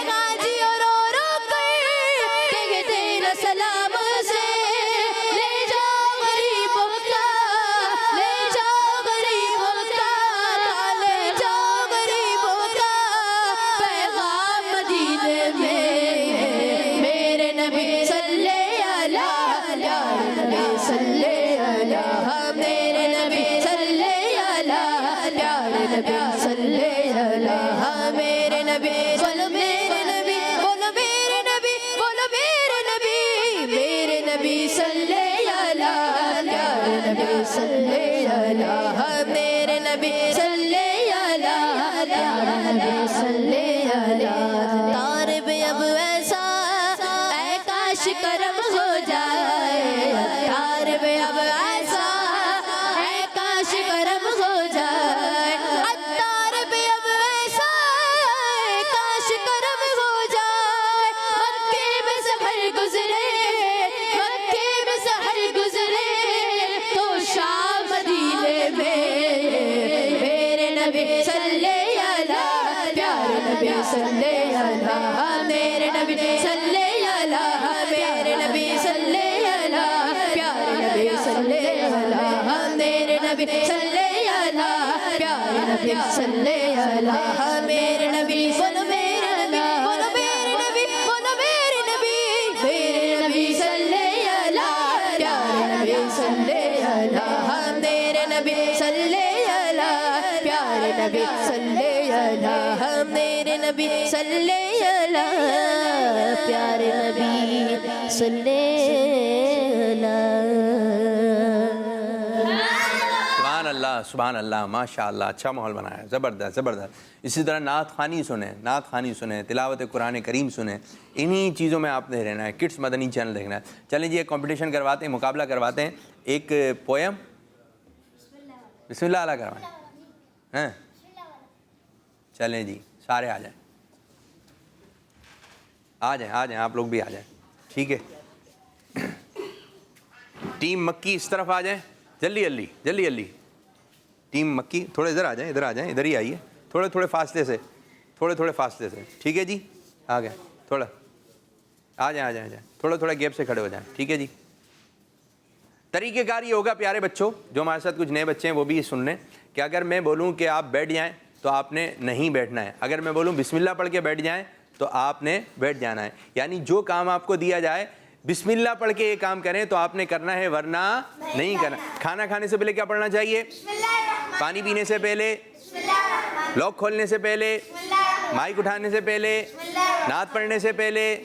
حاجیوں رو رو کر کہتے نا سلام سے لے جاؤ غریبوں کا لے جاؤ غریبوں کا لے جاؤ غریبوں کا پیغام مدینے میں میرے نبی صلی اللہ پیارے نبی صلی اللہ میرے نبی صلی اللہ پیارے نبی صلی اللہ میرے نبی بولو میرے نبی بولو میرے نبی بولو میرے نبی میرے نبی صلی اللہ پیارے نبی صلی اللہ میرے نبی صلی اللہ پیارے نبی صلی اللہ طارب اب ایسا اے کاش کرم ہو جائے طارب اب ایسا اے کاش کرم ہو جائے طارب اب ایسا اے کاش کرم ہو جائے مکے میں سفر گزرے مکے میں سفر گزرے تو شام مدینے میں میرے نبی صلی اللہ پیارے نبی صلی اللہ میرے نبی صلی اللہ میرے نبی صلی اللہ پیارے نبی صلی اللہ میرے نبی صلی اللہ پیارے نبی صلی اللہ میرے نبی بولو میرے نبی بولو میرے نبی بولو میرے نبی میرے نبی صلی اللہ پیارے نبی صلی اللہ میرے نبی صلی اللہ پیارے نبی صلی اللہ میرے نبی صلی اللہ پیارے نبی صلی اللہ سبحان اللہ ماشاء اللہ. اچھا ماحول بنایا, زبردست زبردست. اسی طرح نعت خوانی سنیں, نعت خوانی سنیں, تلاوت قرآن کریم سنیں. انہی چیزوں میں آپ نے رہنا ہے. کڈس مدنی چینل دیکھنا ہے. چلیں جی ایک کمپٹیشن کرواتے ہیں, مقابلہ کرواتے ہیں. ایک پویم بسم اللہ والا کروائیں ہیں. چلیں جی سارے آ جائیں, آ جائیں آ جائیں, آپ لوگ بھی آ جائیں. ٹھیک ہے, ٹیم مکی اس طرف آ جائیں, جلدی جلدی جلدی جلدی. ٹیم مکی تھوڑے ادھر آ جائیں, ادھر ہی آئیے, تھوڑے فاصلے سے, تھوڑے فاصلے سے. ٹھیک ہے جی, آ گئے, تھوڑا آ جائیں, تھوڑا گیپ سے کھڑے ہو جائیں. ٹھیک ہے جی. طریقہ کار یہ ہوگا پیارے بچوں, جو ہمارے ساتھ کچھ نئے بچے ہیں وہ بھی سن لیں, کہ اگر میں بولوں کہ آپ بیٹھ جائیں تو آپ نے نہیں بیٹھنا ہے. اگر میں بولوں بسم اللہ پڑھ کے بیٹھ جائیں تو آپ نے بیٹھ جانا ہے. یعنی جو کام آپ کو دیا جائے بسم اللہ پڑھ کے یہ کام کریں تو آپ نے کرنا ہے, ورنہ نہیں کرنا. کھانا کھانے سے پہلے کیا پڑھنا چاہیے؟ پانی پینے سے پہلے, لاک کھولنے سے پہلے, مائک اٹھانے سے پہلے, نعت پڑھنے سے پہلے,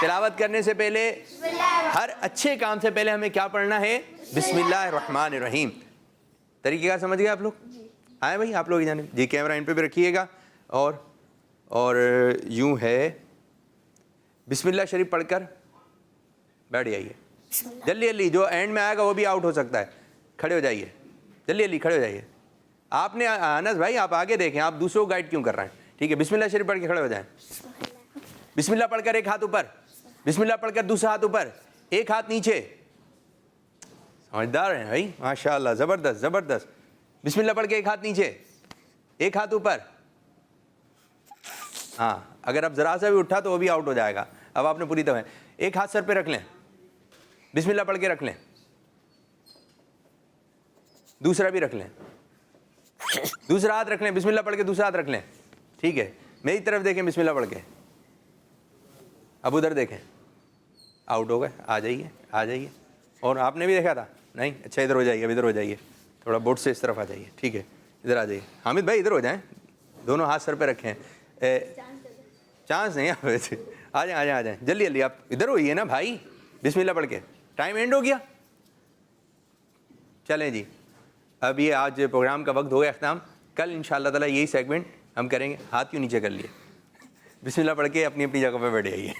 تلاوت کرنے سے پہلے, ہر اچھے کام سے پہلے ہمیں کیا پڑھنا ہے؟ بسم اللہ الرحمن الرحیم. طریقہ کار سمجھ گئے آپ لوگ؟ آئے بھائی آپ لوگ کی جانب جی, کیمرہ ان پہ بھی رکھیے گا. اور یوں ہے, بسم اللہ شریف پڑھ کر بیٹھ جائیے. جلدی, جو اینڈ میں آئے گا وہ بھی آؤٹ ہو سکتا ہے. کھڑے ہو جائیے, جلدی کھڑے ہو جائیے. آپ نے انس بھائی آپ آگے دیکھیں, آپ دوسروں کو گائیڈ کیوں کر رہے ہیں؟ ٹھیک ہے, بسم اللہ شریف پڑھ کے کھڑے ہو جائیں. بسم اللہ پڑھ کر ایک ہاتھ اوپر, بسم اللہ پڑھ کر دوسرا ہاتھ اوپر, ایک ہاتھ نیچے. سمجھدار ہیں بھائی, ماشاء اللہ, زبردست. بسم اللہ پڑھ کے ایک ہاتھ نیچے, ایک ہاتھ اوپر. ہاں, اگر اب ذرا سا بھی اٹھا تو وہ بھی آؤٹ ہو جائے گا. اب آپ نے پوری طرح ایک ہاتھ سر پہ رکھ لیں, بسم اللہ پڑھ کے رکھ لیں, دوسرا بھی رکھ لیں, دوسرا ہاتھ رکھ لیں, بسم اللہ پڑھ کے دوسرا ہاتھ رکھ لیں. ٹھیک ہے, میری طرف دیکھیں, بسم اللہ پڑھ کے. اب ادھر دیکھیں, آؤٹ ہو گئے. آ جائیے. اور آپ نے بھی دیکھا تھا نہیں؟ اچھا, ادھر ہو جائیے, اب ادھر ہو جائیے, تھوڑا بورڈ سے اس طرف آ جائیے. ٹھیک ہے, ادھر آ جائیے. حامد بھائی ادھر ہو جائیں, دونوں ہاتھ سر پہ رکھیں. چانس نہیں آپ ویسے, آ جائیں. جلدی آپ ادھر ہوئیے نا بھائی, بسم اللہ پڑھ کے. ٹائم اینڈ ہو گیا. چلیں جی, اب یہ آج پروگرام کا وقت ہو گیا اختتام. کل انشاءاللہ تعالیٰ یہی سیگمنٹ ہم کریں گے. ہاتھ کیوں نیچے کر لیے؟ بسم اللہ پڑھ کے اپنی جگہ پہ بیٹھ جائیے.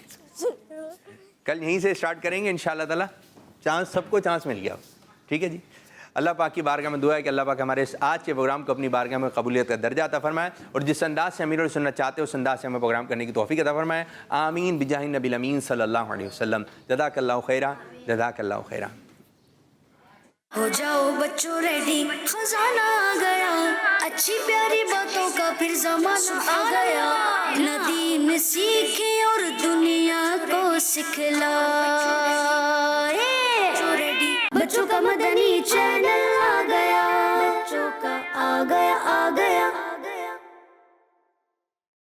کل یہیں سے اسٹارٹ کریں گے انشاءاللہ تعالیٰ. چانس, سب کو چانس مل گیا. ٹھیک ہے جی. اللہ پاک کی بارگاہ میں دعا ہے کہ اللہ پاک ہمارے اس آج کے پروگرام کو اپنی بارگاہ میں قبولیت کا درجہ عطا فرمائے, اور جس انداز سے امیر اور سنت چاہتے ہیں اس انداز سے ہمیں پروگرام کرنے کی توفیق عطا فرمائے. آمین بجاہ النبی الامین صلی اللہ علیہ وسلم. جزاک اللہ خیرہ, جزاک اللہ خیرہ. ہو جاؤ بچوں ریڈی, خزانہ آ گیا, اچھی پیاری باتوں کا پھر زمانہ آ گیا. ندیم سیکھے اور دنیا کو سکھلائے, بچوں کا مدنی چینل آ گیا, بچوں کا آ گیا.